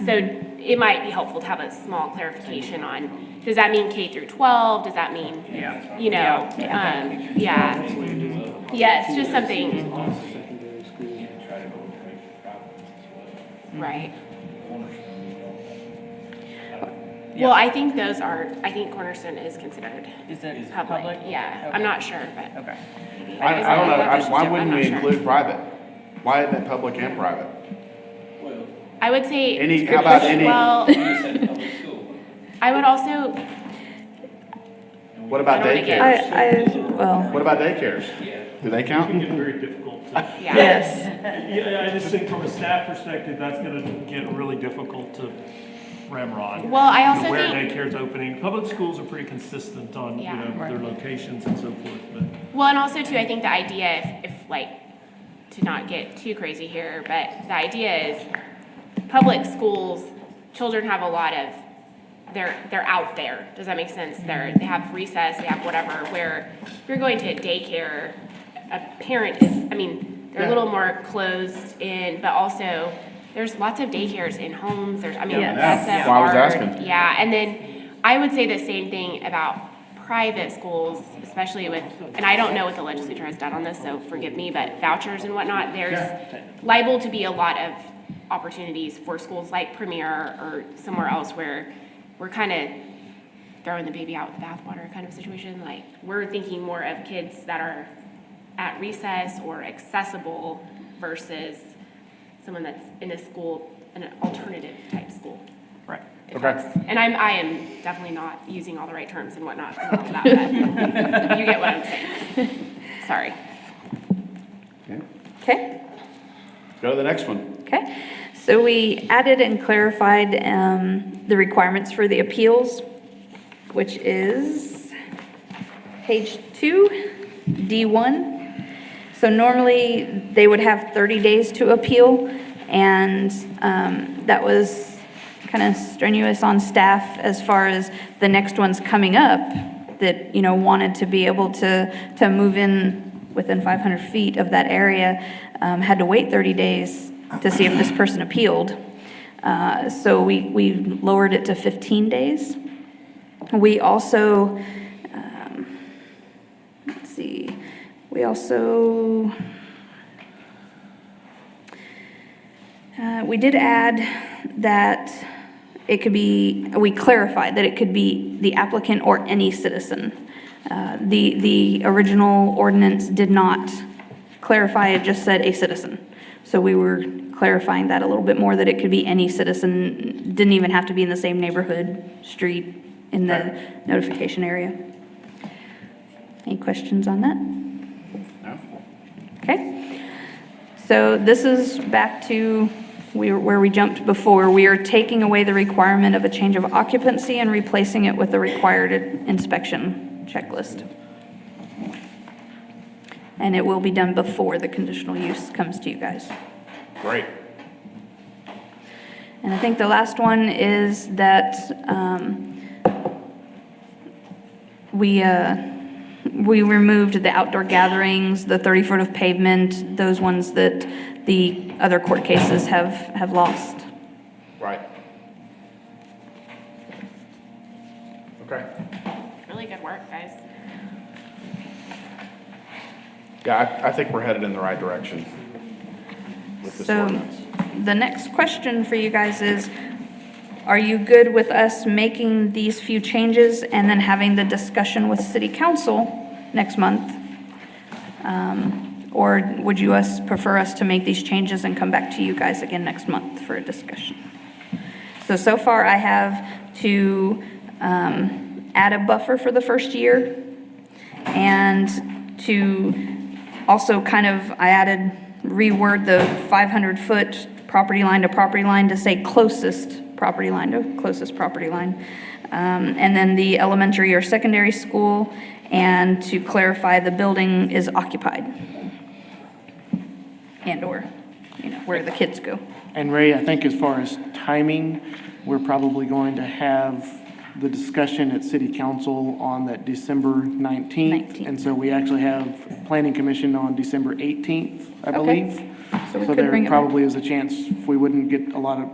So, it might be helpful to have a small clarification on, does that mean K through 12? Does that mean, you know, yeah. Yes, just something. Right. Well, I think Cornerstone is considered. Is it public? Yeah, I'm not sure, but. Okay. I don't know, why I'm wouldn't not we sure. include private? Why isn't it public and private? I would say. How about any? Well, I would also. What about I don't daycares? Well. What about daycares? Do they It count? can get very difficult to. Yes. Yeah, I just think from a staff perspective, that's gonna get really difficult to ramrod. Well, I also Where think- daycare's opening, public schools are pretty consistent on, you Yeah. know, their locations and so forth, but. Well, and also too, I think the idea, if like, to not get too crazy here, but the idea is, public schools, children have a lot of, they're out there. Does that make sense? They have recess, they have whatever, where if you're going to daycare, a parent is, I mean, they're a little more closed in, but also, there's lots of daycares in homes, that's That's why I was hard. asking. Yeah, and then I would say the same thing about private schools, especially with, and I don't know what the legislature has done on this, so forgive me, but vouchers and whatnot, there's liable to be a lot of opportunities for schools like Premier or somewhere else where we're kind of throwing the baby out with the bathwater kind of situation. Like, we're thinking more of kids that are at recess or accessible versus someone that's in a school, an alternative type school. Right. If Okay. that's- And I am definitely not using all the right terms and whatnot and all of that, but you get what I'm saying. Sorry. Okay. Go to the next one. Okay, so we added and clarified the requirements for the appeals, which is page 2, D1. So normally, they would have 30 days to appeal, and that was kind of strenuous on staff as far as the next ones coming up that, you know, wanted to be able to move in within 500 feet of that area, had to wait 30 days to see if this person appealed. So we lowered it to 15 days. We also, let's see, we also, we did add that it could be, we clarified that it could be the applicant or any citizen. The original ordinance did not clarify, it just said a citizen. So we were clarifying that a little bit more, that it could be any citizen, didn't even have to be in the same neighborhood, street, in the notification area. Any questions on that? No? Okay. So this is back to where we jumped before. We are taking away the requirement of a change of occupancy and replacing it with the required inspection checklist. And it will be done before the conditional use comes to you guys. Great. And I think the last one is that we removed the outdoor gatherings, the 30 foot of pavement, those ones that the other court cases have lost. Right. Okay. Really good work, guys. Yeah, I think we're headed in the right direction with this So ordinance. the next question for you guys is, are you good with us making these few changes and then having the discussion with city council next month? Or would you prefer us to make these changes and come back to you guys again next month for a discussion? So far I have to add a buffer for the first year and to also I added, reword the 500-foot property line to property line to say closest property line to closest property line. And then the elementary or secondary school, and to clarify the building is occupied and/or, where the kids go. And Ray, I think as far as timing, we're probably going to have the discussion at city council on that December 19th. And so we actually have planning commission on December 18th, I believe. So we So could there bring it probably is a chance if we wouldn't get a lot of,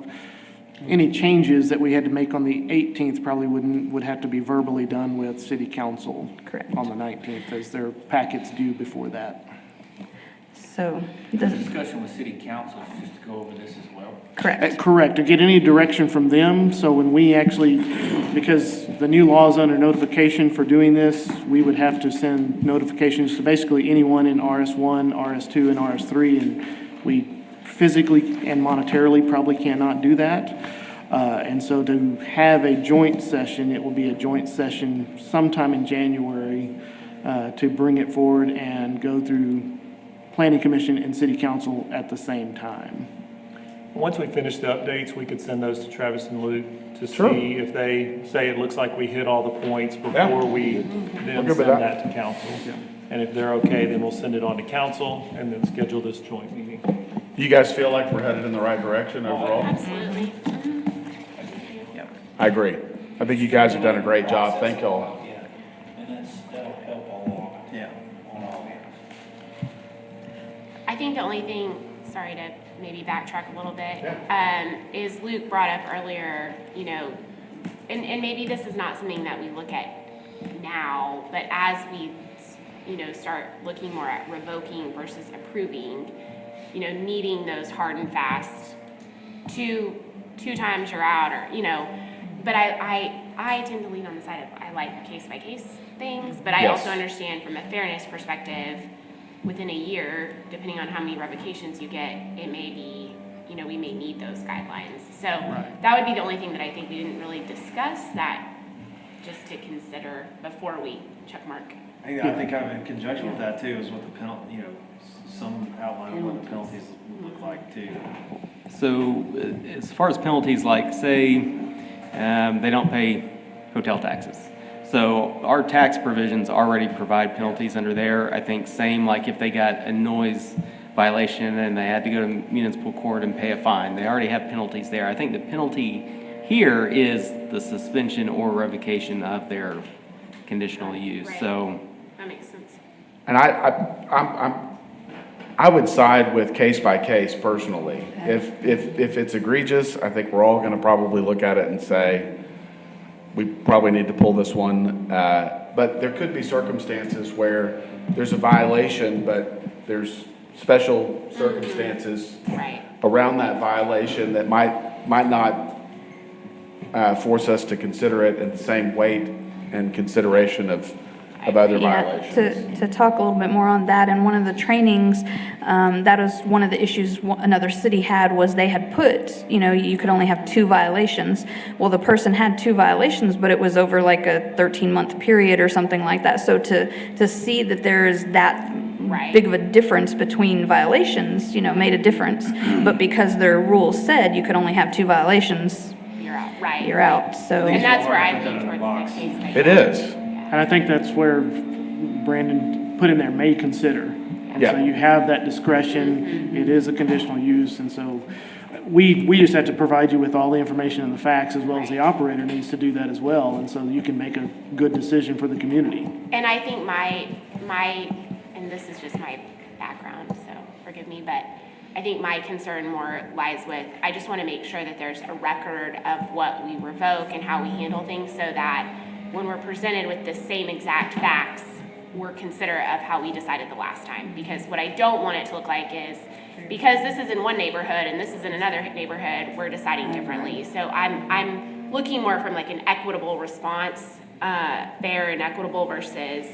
any changes that we had to make on the 18th probably would have to be verbally done with city council. Correct. On the 19th, as their packets due before that. So The discussion with city council is just to go over this as well. Correct. Correct, to get any direction from them, so when we actually, because the new law is under notification for doing this, we would have to send notifications to basically anyone in RS1, RS2, and RS3, and we physically and monetarily probably cannot do that. And so to have a joint session, it will be a joint session sometime in January to bring it forward and go through planning commission and city council at the same time. Once we finish the updates, we could send those to Travis and Luke to Sure. see if they say it looks like we hit all the points before we then good with send that. that to council. And if they're okay, then we'll send it on to council and then schedule this joint meeting. You guys feel like we're headed in the right direction overall? Absolutely. I agree. I think you guys have done a great job. Thank y'all. Yeah, and that'll help a lot. Yeah. On all ends. I think the only thing, sorry to maybe backtrack a little bit, is Luke brought up earlier, and maybe this is not something that we look at now, but as we, start looking more at revoking versus approving, needing those hard and fast, two times you're out, or, but I tend to lean on the side of, I like case-by-case things, but I Yes. also understand from a fairness perspective, within a year, depending on how many revocations you get, it may be, we may need those guidelines. So that would be the only thing that I think we didn't really discuss, that just to consider before we check mark. I think kind of in conjunction with that too is what the penalty, some outline of what the penalties would look like too. So as far as penalties, like say they don't pay hotel taxes. So our tax provisions already provide penalties under there. I think same like if they got a noise violation and they had to go to municipal court and pay a fine, they already have penalties there. I think the penalty here is the suspension or revocation of their conditional use. Right. So That makes sense. And I would side with case by case personally. If it's egregious, I think we're all going to probably look at it and say, we probably need to pull this one. But there could be circumstances where there's a violation, but there's special circumstances around that violation that might not force us to consider it in the same weight and consideration of other violations. To talk a little bit more on that, and one of the trainings, that was one of the issues another city had, was they had put, you could only have 2 violations. Well, the person had 2 violations, but it was over like a 13-month period or something like that. So to see that there is that big of a difference between violations, made a difference. But because their rules said you could only have 2 violations, You're out, right? you're out. So And that's where I lean towards the case. It is. And I think that's where Brandon put in there, may consider. And Yeah. so you have that discretion, it is a conditional use, and so we just have to provide you with all the information and the facts, as well as the operator needs to do that as well, and so you can make a good decision for the community. And I think my, and this is just my background, so forgive me, but I think my concern more lies with, I just want to make sure that there's a record of what we revoke and how we handle things, so that when we're presented with the same exact facts, we're considerate of how we decided the last time. Because what I don't want it to look like is, because this is in one neighborhood and this is in another neighborhood, we're deciding differently. So I'm looking more from like an equitable response, fair and equitable versus,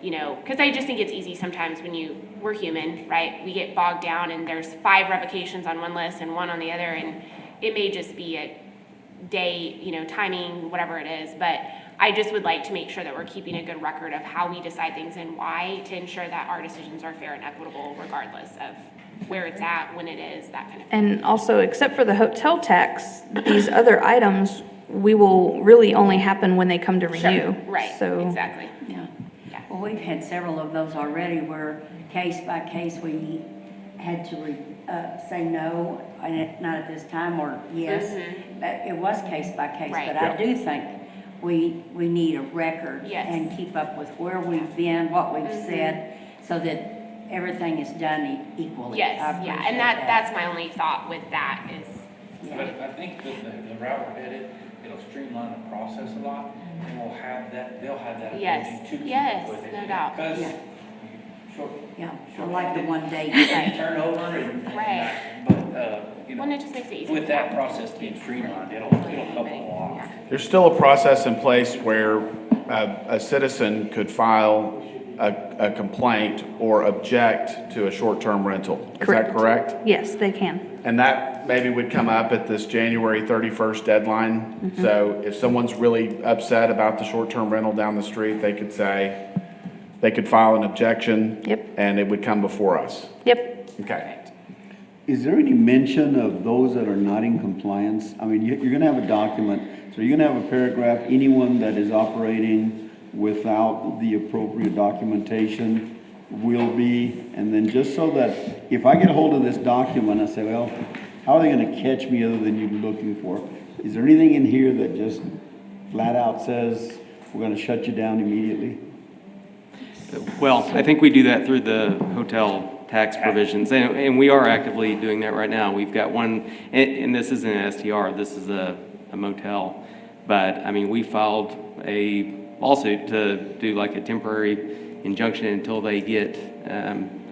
you know, because I just think it's easy sometimes when we're human, right? We get bogged down and there's 5 revocations on one list and 1 on the other, and it may just be a day, you know, timing, whatever it is, but I just would like to make sure that we're keeping a good record of how we decide things and why, to ensure that our decisions are fair and equitable regardless of where it's at, when it is, that kind of thing. And also, except for the hotel tax, these other items, we will really only happen when they come to renew. Right, So exactly. Yeah. Well, we've had several of those already where case by case we had to say no, not at this time, or yes. But it was case by case. Right. But I do think we need a record and keep up with where we've been, what we've said, so that everything is done equally. Yes, I yeah, appreciate and that's my only thought with that is. But I think that the route we're headed, it'll streamline the process a lot, and we'll have that, they'll have that Yes, ability to. yes, keep with it. no doubt. Because Yeah. Yeah, I like the one day. turnover and. Right. But, you know. Well, it just makes it easier. With that process being streamlined, it'll help a lot. There's still a process in place where a citizen could file a complaint or object to a short-term rental. Is that correct? yes, they can. And that maybe would come up at this January 31st deadline. Mhm. So if someone's really upset about the short-term rental down the street, they could file an objection. Yep. And it would come before us. Yep. Okay. Is there any mention of those that are not in compliance? I mean, you're gonna have a document, so you're gonna have a paragraph, anyone that is operating without the appropriate documentation will be, and then just so that, if I get a hold of this document, I say, well, how are they gonna catch me other than you looking for? Is there anything in here that just flat out says, we're gonna shut you down immediately? Well, I think we do that through the hotel tax provisions, and we are actively doing that right now. We've got one, and this isn't an STR, this is a motel. But, I mean, we filed a lawsuit to do like a temporary injunction until they get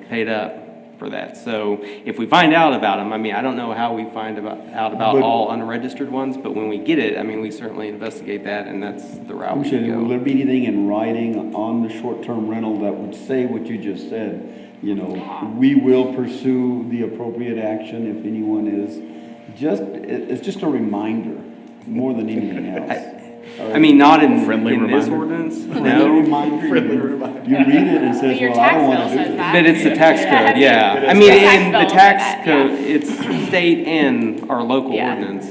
paid up for that. So if we find out about them, I mean, I don't know how we find out about all unregistered ones, but when we get it, I mean, we certainly investigate that, and that's the route we Appreciate it. go. Will there be anything in writing on the short-term rental that would say what you just said? You know, we will pursue the appropriate action if anyone is, it's just a reminder more than anything else. I mean, not in, Friendly in this reminder. ordinance, Friendly no. reminder. Friendly reminder. You read it and says, But your well, I don't tax want bill to do says this. that. But it's the tax code, yeah. I mean, The tax and bill the says tax that, code, it's state and our local Yeah. ordinance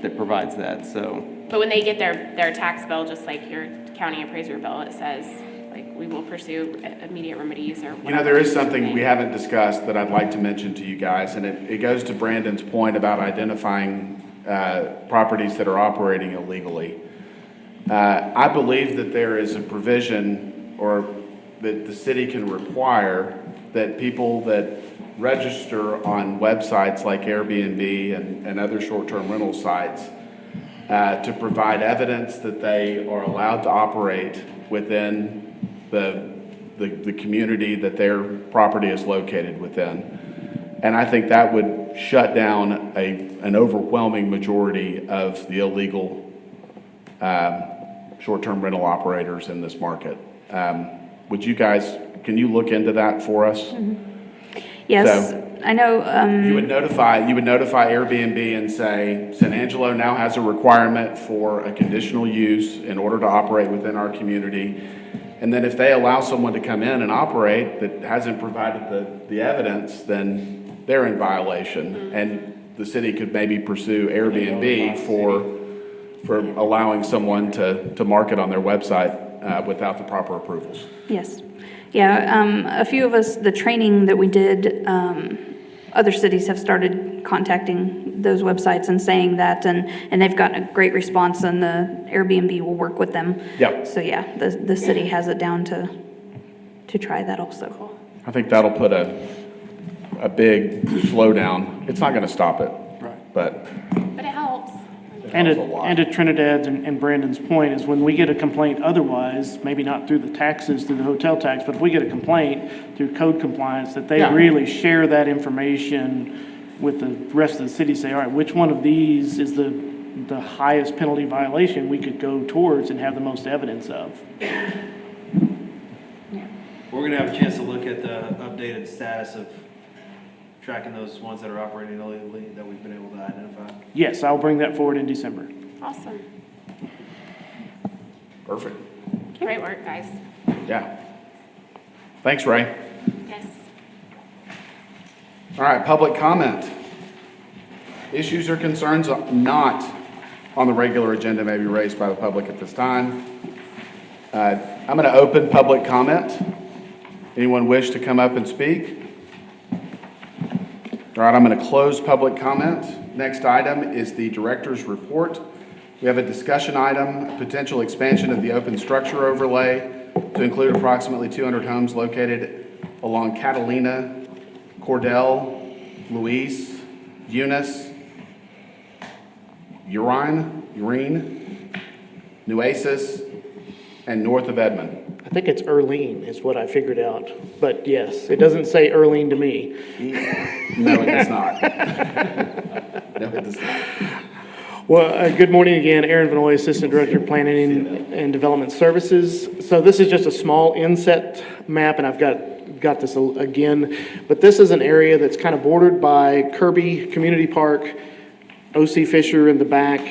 that provides that, so. But when they get their tax bill, just like your county appraiser bill, it says, like, we will pursue immediate remedies or whatever. You know, there is something we haven't discussed that I'd like to mention to you guys, and it goes to Brandon's point about identifying properties that are operating illegally. I believe that there is a provision, or that the city can require, that people that register on websites like Airbnb and other short-term rental sites to provide evidence that they are allowed to operate within the community that their property is located within. And I think that would shut down an overwhelming majority of the illegal short-term rental operators in this market. Would you guys, can you look into that for us? Yes, So, I know, You would notify Airbnb and say, San Angelo now has a requirement for a conditional use in order to operate within our community. And then if they allow someone to come in and operate that hasn't provided the evidence, then they're in violation. And the city could maybe pursue Airbnb for allowing someone to market on their website without the proper approvals. yes. Yeah, a few of us, the training that we did, other cities have started contacting those websites and saying that, and they've gotten a great response, and the Airbnb will work with them. Yep. So yeah, the city has it down to try that also. I think that'll put a big slowdown. It's not going to stop it. Right. But But it helps. And tells a lot. and to Trinidad's and Brandon's point is when we get a complaint otherwise, maybe not through the taxes, through the hotel tax, but if we get a complaint through code compliance, that they Yeah. really share that information with the rest of the city, say, all right, which one of these is the highest penalty violation we could go towards and have the most evidence of? We're gonna have a chance to look at the updated status of tracking those ones that are operating illegally that we've been able to identify. Yes, I'll bring that forward in December. Awesome. Perfect. Great work, guys. Yeah. Thanks, Ray. Yes. All right, public comment. Issues or concerns not on the regular agenda may be raised by the public at this time. I'm going to open public comment. Anyone wish to come up and speak? All right, I'm going to close public comment. Next item is the director's report. We have a discussion item, potential expansion of the open structure overlay to include approximately 200 homes located along Catalina, Cordell, Luis, Eunice, Urine, Nueces, and north of Edmond. I think it's Earlene is what I figured out, but yes, it doesn't say Earlene to me. No, it does not. No, it does not. Well, good morning again. Aaron Vanoy, Assistant Director of Planning and Development Services. So this is just a small inset map, and I've got this again, but this is an area that's kind of bordered by Kirby Community Park, O.C. Fisher in the back,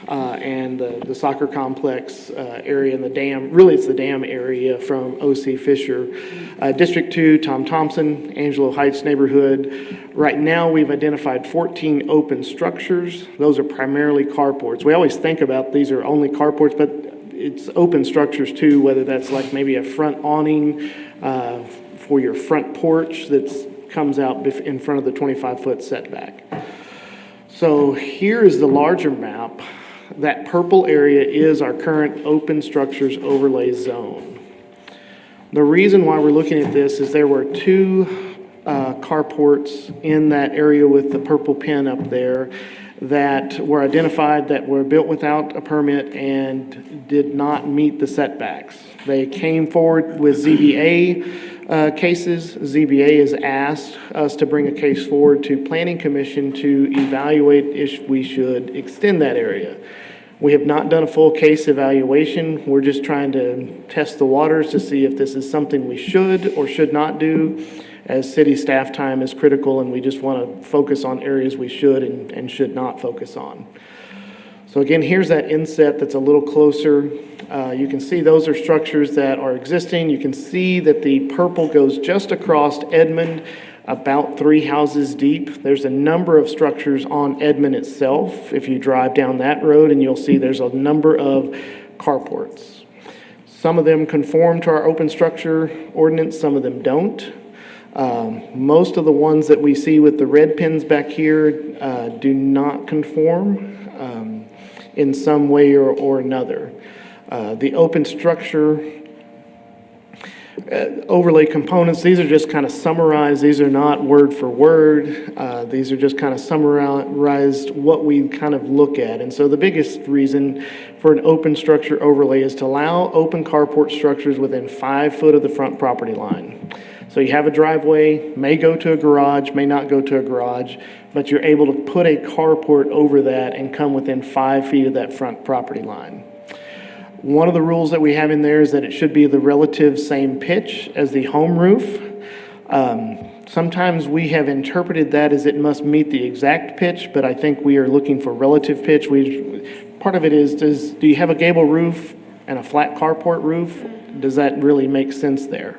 and the soccer complex area and the dam. Really, it's the dam area from O.C. Fisher. District 2, Tom Thompson, Angelo Heights neighborhood. Right now, we've identified 14 open structures. Those are primarily carports. We always think about these are only carports, but it's open structures too, whether that's like maybe a front awning for your front porch that comes out in front of the 25-foot setback. So here is the larger map. That purple area is our current open structures overlay zone. The reason why we're looking at this is there were two carports in that area with the purple pin up there that were identified that were built without a permit and did not meet the setbacks. They came forward with ZBA cases. ZBA has asked us to bring a case forward to Planning Commission to evaluate if we should extend that area. We have not done a full case evaluation. We're just trying to test the waters to see if this is something we should or should not do, as city staff time is critical and we just want to focus on areas we should and should not focus on. So again, here's that inset that's a little closer. You can see those are structures that are existing. You can see that the purple goes just across Edmond, about 3 houses deep. There's a number of structures on Edmond itself. If you drive down that road, and you'll see there's a number of carports. Some of them conform to our open structure ordinance, some of them don't. Most of the ones that we see with the red pins back here do not conform in some way or another. The open structure overlay components, these are just kind of summarized. These are not word for word. These are just kind of summarized what we kind of look at. And so the biggest reason for an open structure overlay is to allow open carport structures within 5 foot of the front property line. So you have a driveway, may go to a garage, may not go to a garage, but you're able to put a carport over that and come within 5 feet of that front property line. One of the rules that we have in there is that it should be the relative same pitch as the home roof. Sometimes we have interpreted that as it must meet the exact pitch, but I think we are looking for relative pitch. Part of it is, do you have a gable roof and a flat carport roof? Does that really make sense there?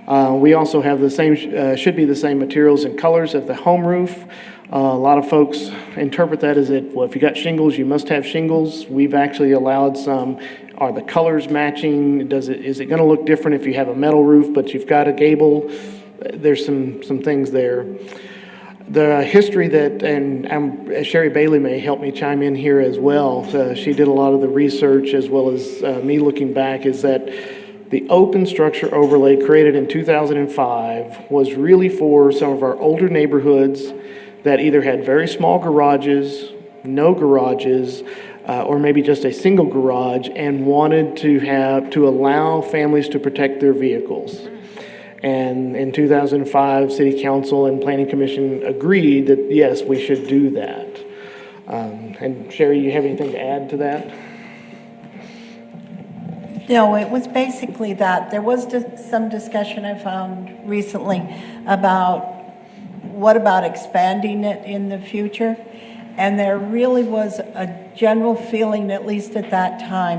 We also have the same, should be the same materials and colors as the home roof. A lot of folks interpret that as well, if you got shingles, you must have shingles. We've actually allowed some, are the colors matching? Is it going to look different if you have a metal roof, but you've got a gable? There's some things there. The history that, and Sherry Bailey may help me chime in here as well. She did a lot of the research as well as me looking back, is that the open structure overlay created in 2005 was really for some of our older neighborhoods that either had very small garages, no garages, or maybe just a single garage, and wanted to allow families to protect their vehicles. And in 2005, City Council and Planning Commission agreed that, yes, we should do that. And Sherry, you have anything to add to that? No, it was basically that. There was some discussion I found recently about what about expanding it in the future? And there really was a general feeling, at least at that time,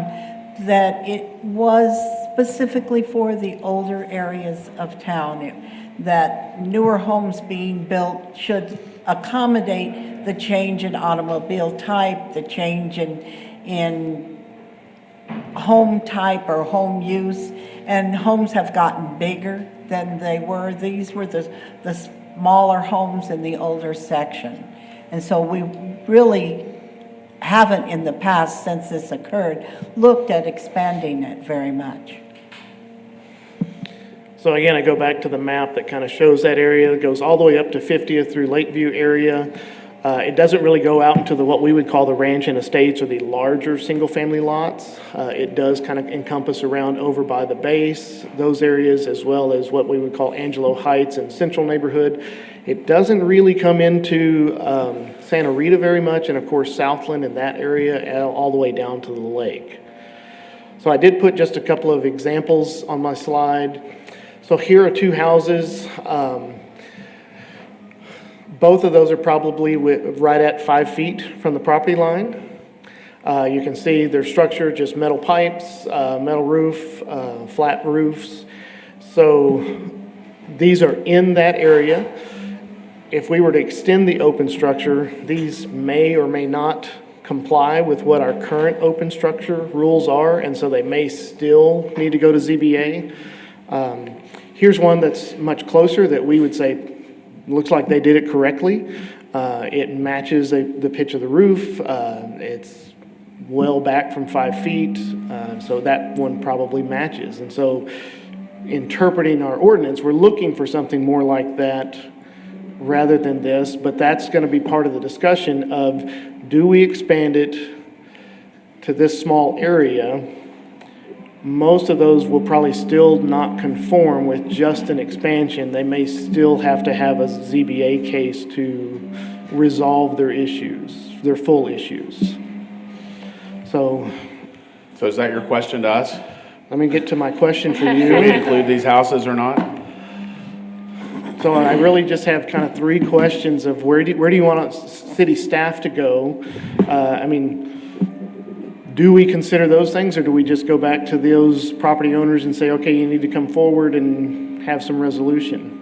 that it was specifically for the older areas of town, that newer homes being built should accommodate the change in automobile type, the change in home type or home use, and homes have gotten bigger than they were. These were the smaller homes in the older section. And so we really haven't in the past, since this occurred, looked at expanding it very much. So again, I go back to the map that kind of shows that area. It goes all the way up to 50th through Lakeview area. It doesn't really go out into what we would call the ranch and estates, or the larger single-family lots. It does kind of encompass around over by the base, those areas, as well as what we would call Angelo Heights and Central neighborhood. It doesn't really come into Santa Rita very much, and of course Southland in that area, all the way down to the lake. So I did put just a couple of examples on my slide. So here are two houses. Both of those are probably right at 5 feet from the property line. You can see their structure, just metal pipes, metal roof, flat roofs. So these are in that area. If we were to extend the open structure, these may or may not comply with what our current open structure rules are, and so they may still need to go to ZBA. Here's one that's much closer that we would say looks like they did it correctly. It matches the pitch of the roof. It's well back from 5 feet, so that one probably matches. And so interpreting our ordinance, we're looking for something more like that rather than this, but that's going to be part of the discussion of, do we expand it to this small area? Most of those will probably still not conform with just an expansion. They may still have to have a ZBA case to resolve their issues, their full issues. So is that your question to us? Let me get to my question for you. Do we include these houses or not? So I really just have kind of three questions of where do you want city staff to go? Do we consider those things, or do we just go back to those property owners and say, okay, you need to come forward and have some resolution?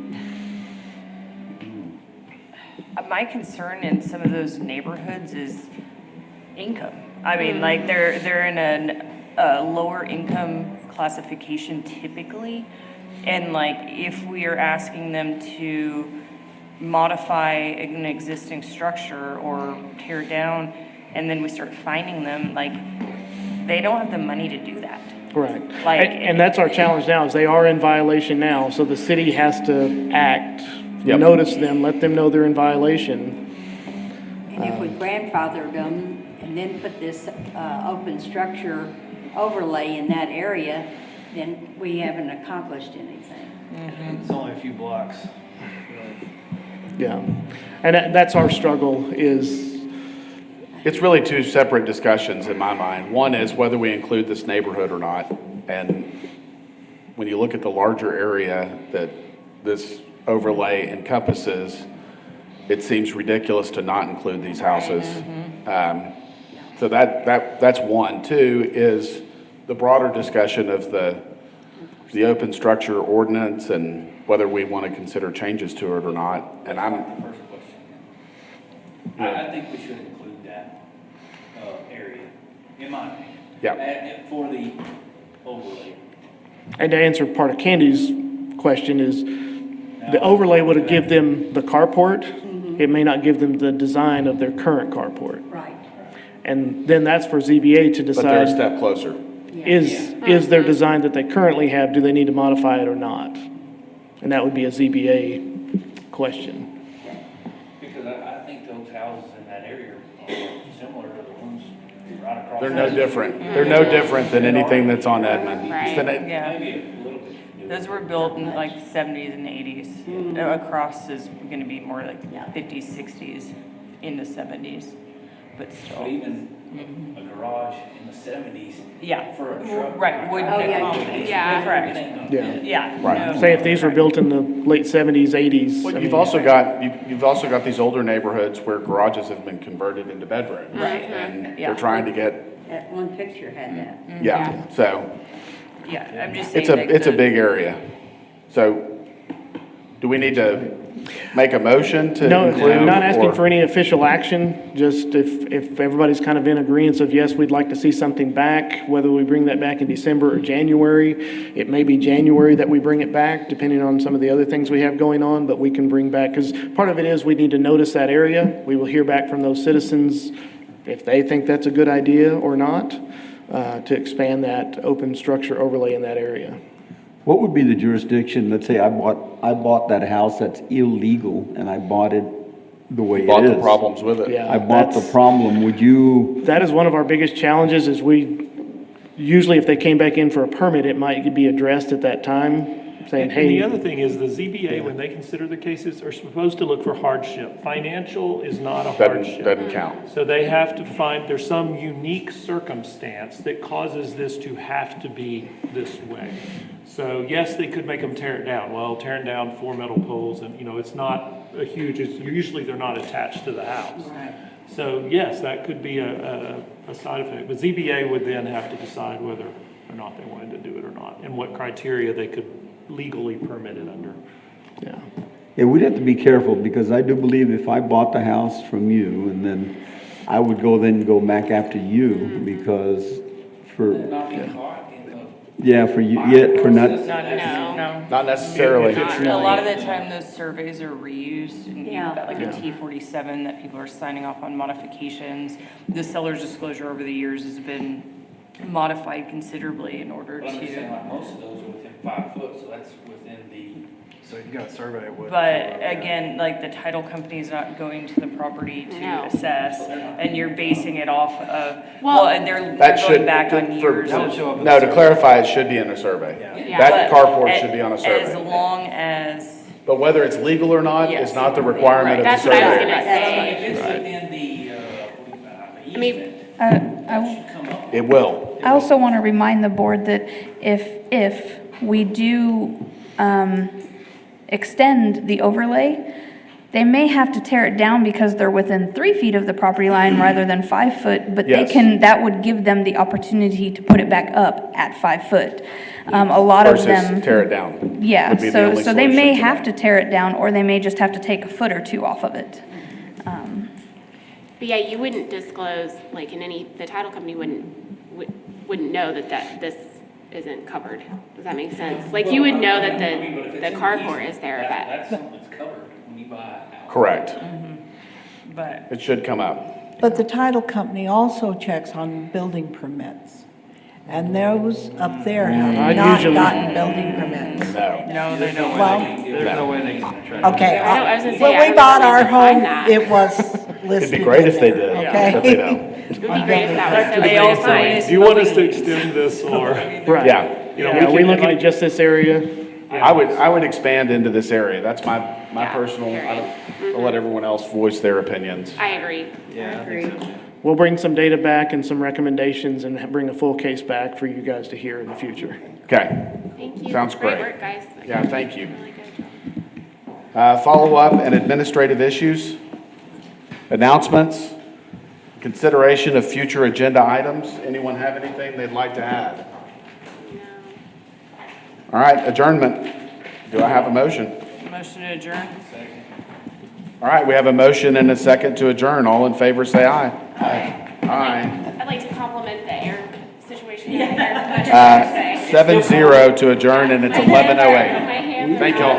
My concern in some of those neighborhoods is income. I mean, like they're in a lower income classification typically. And like, if we are asking them to modify an existing structure or tear down, and then we start fining them, like, they don't have the money to do that. Right. And that's our challenge now, is they are in violation now, so the city has to act, notice them, let them know they're in violation. And if we grandfathered them and then put this open structure overlay in that area, then we haven't accomplished anything. It's only a few blocks. Yeah. And that's our struggle is... It's really two separate discussions in my mind. One is whether we include this neighborhood or not. And when you look at the larger area that this overlay encompasses, it seems ridiculous to not include these houses. So that's one. Two is the broader discussion of the open structure ordinance and whether we want to consider changes to it or not. And First question. I think we should include that area, in my opinion. Yeah. For the overlay. And to answer part of Candy's question is, the overlay would give them the carport. It may not give them the design of their current carport. Right. And then that's for ZBA to decide. But they're a step closer. Is their design that they currently have, do they need to modify it or not? And that would be a ZBA question. Because I think those houses in that area are right across. They're no different. They're no different than anything that's on Edmond. It's the- Yeah. Those were built in like 70s and 80s. Across is going to be more like 50s, 60s, into 70s, but still. But even a garage in the 70s. Yeah. For a truck. Right, wouldn't accommodate. Yeah. Correct. Yeah. Yeah. Right. no. Say if these were built in the late 70s, 80s. Well, I you've mean, also got, you've also got these older neighborhoods where garages have been converted into bedrooms. Right. And Yeah. they're trying to get, That one picture had that. yeah, so Yeah, I'm just saying. it's a big area. So do we need to make a motion to No, include? not asking or- for any official action, just if everybody's kind of in agreement of, yes, we'd like to see something back, whether we bring that back in December or January. It may be January that we bring it back, depending on some of the other things we have going on, but we can bring back, because part of it is we need to notice that area. We will hear back from those citizens if they think that's a good idea or not, to expand that open structure overlay in that area. What would be the jurisdiction, let's say I bought that house that's illegal and I bought it the way it is. Bought the problems with it. Yeah, I bought the that's- problem, would you, That is one of our biggest challenges, is usually if they came back in for a permit, it might be addressed at that time, saying, And the hey, other thing is the ZBA, when they consider the cases, are supposed to look for hardship. Financial is not a hardship. Doesn't count. So they have to find, there's some unique circumstance that causes this to have to be this way. So yes, they could make them tear it down. Well, tearing down 4 metal poles and, it's not a huge, usually they're not attached to the house. So yes, that could be a side effect. But ZBA would then have to decide whether or not they wanted to do it or not, and what criteria they could legally permit it under. yeah, we'd have to be careful, because I do believe if I bought the house from you, and then I would go back after you, because for, Not being caught in the. yeah, for you, yeah, for not, No. Not necessarily. A lot of the time, those surveys are reused, and you've Yeah. got like a T47 that people are signing off on modifications. The seller's disclosure over the years has been modified considerably in order But I'm just saying, to. like, most of those are within 5 foot, so that's within the. So you got a survey with. But again, like the title company's not going to the property to No. assess, and you're basing it off of, Well- well, and they're That going should, back on for- years That would of. show up in no, the to clarify, it should be in a survey. Yeah. That But carport should be on a As survey. long as, But whether it's legal or not Yes. is not the requirement of the That's what I was survey. gonna say. If it's within the, I mean, easement, I come up. It will. also want to remind the board that if we do extend the overlay, they may have to tear it down because they're within 3 feet of the property line rather than 5 foot, but Yes. that would give them the opportunity to put it back up at 5 foot. A lot of them. Versus tear it down. Yeah, would be the so only they may solution to have that. to tear it down, or they may just have to take a foot or two off of it. but yeah, you wouldn't disclose, like the title company wouldn't know that this isn't covered. Does that make sense? Like you would know that the carport is there, but. That's something that's covered when you buy a house. Correct. but It should come up. But the title company also checks on building permits. And those up there have not usually- gotten building permits. No. no, they don't. Well, There's no way they can track. okay. I was gonna say, When I we don't bought know if our they can find home, that. it was listed. It'd be great in if they there, did, okay? but they don't. It would be great if that was so They easy to also- find. Do you want us to extend this, or? Right. Yeah. Yeah, are we looking at just this area? I would expand into this area. That's my personal, I'll let everyone else voice their opinions. I agree. Yeah, I think so. We'll bring some data back and some recommendations and bring a full case back for you guys to hear in the future. Okay. Thank you. Sounds great. Great work, guys. Yeah, thank you. Really good job. Follow-up and administrative issues, announcements, consideration of future agenda items. Anyone have anything they'd like to add? All right, adjournment. Do I have a motion? Motion to adjourn? All right, we have a motion and a second to adjourn. All in favor, say aye. Aye. I'd like to compliment the air situation. 7-0 to adjourn, and it's 11:08. Thank y'all.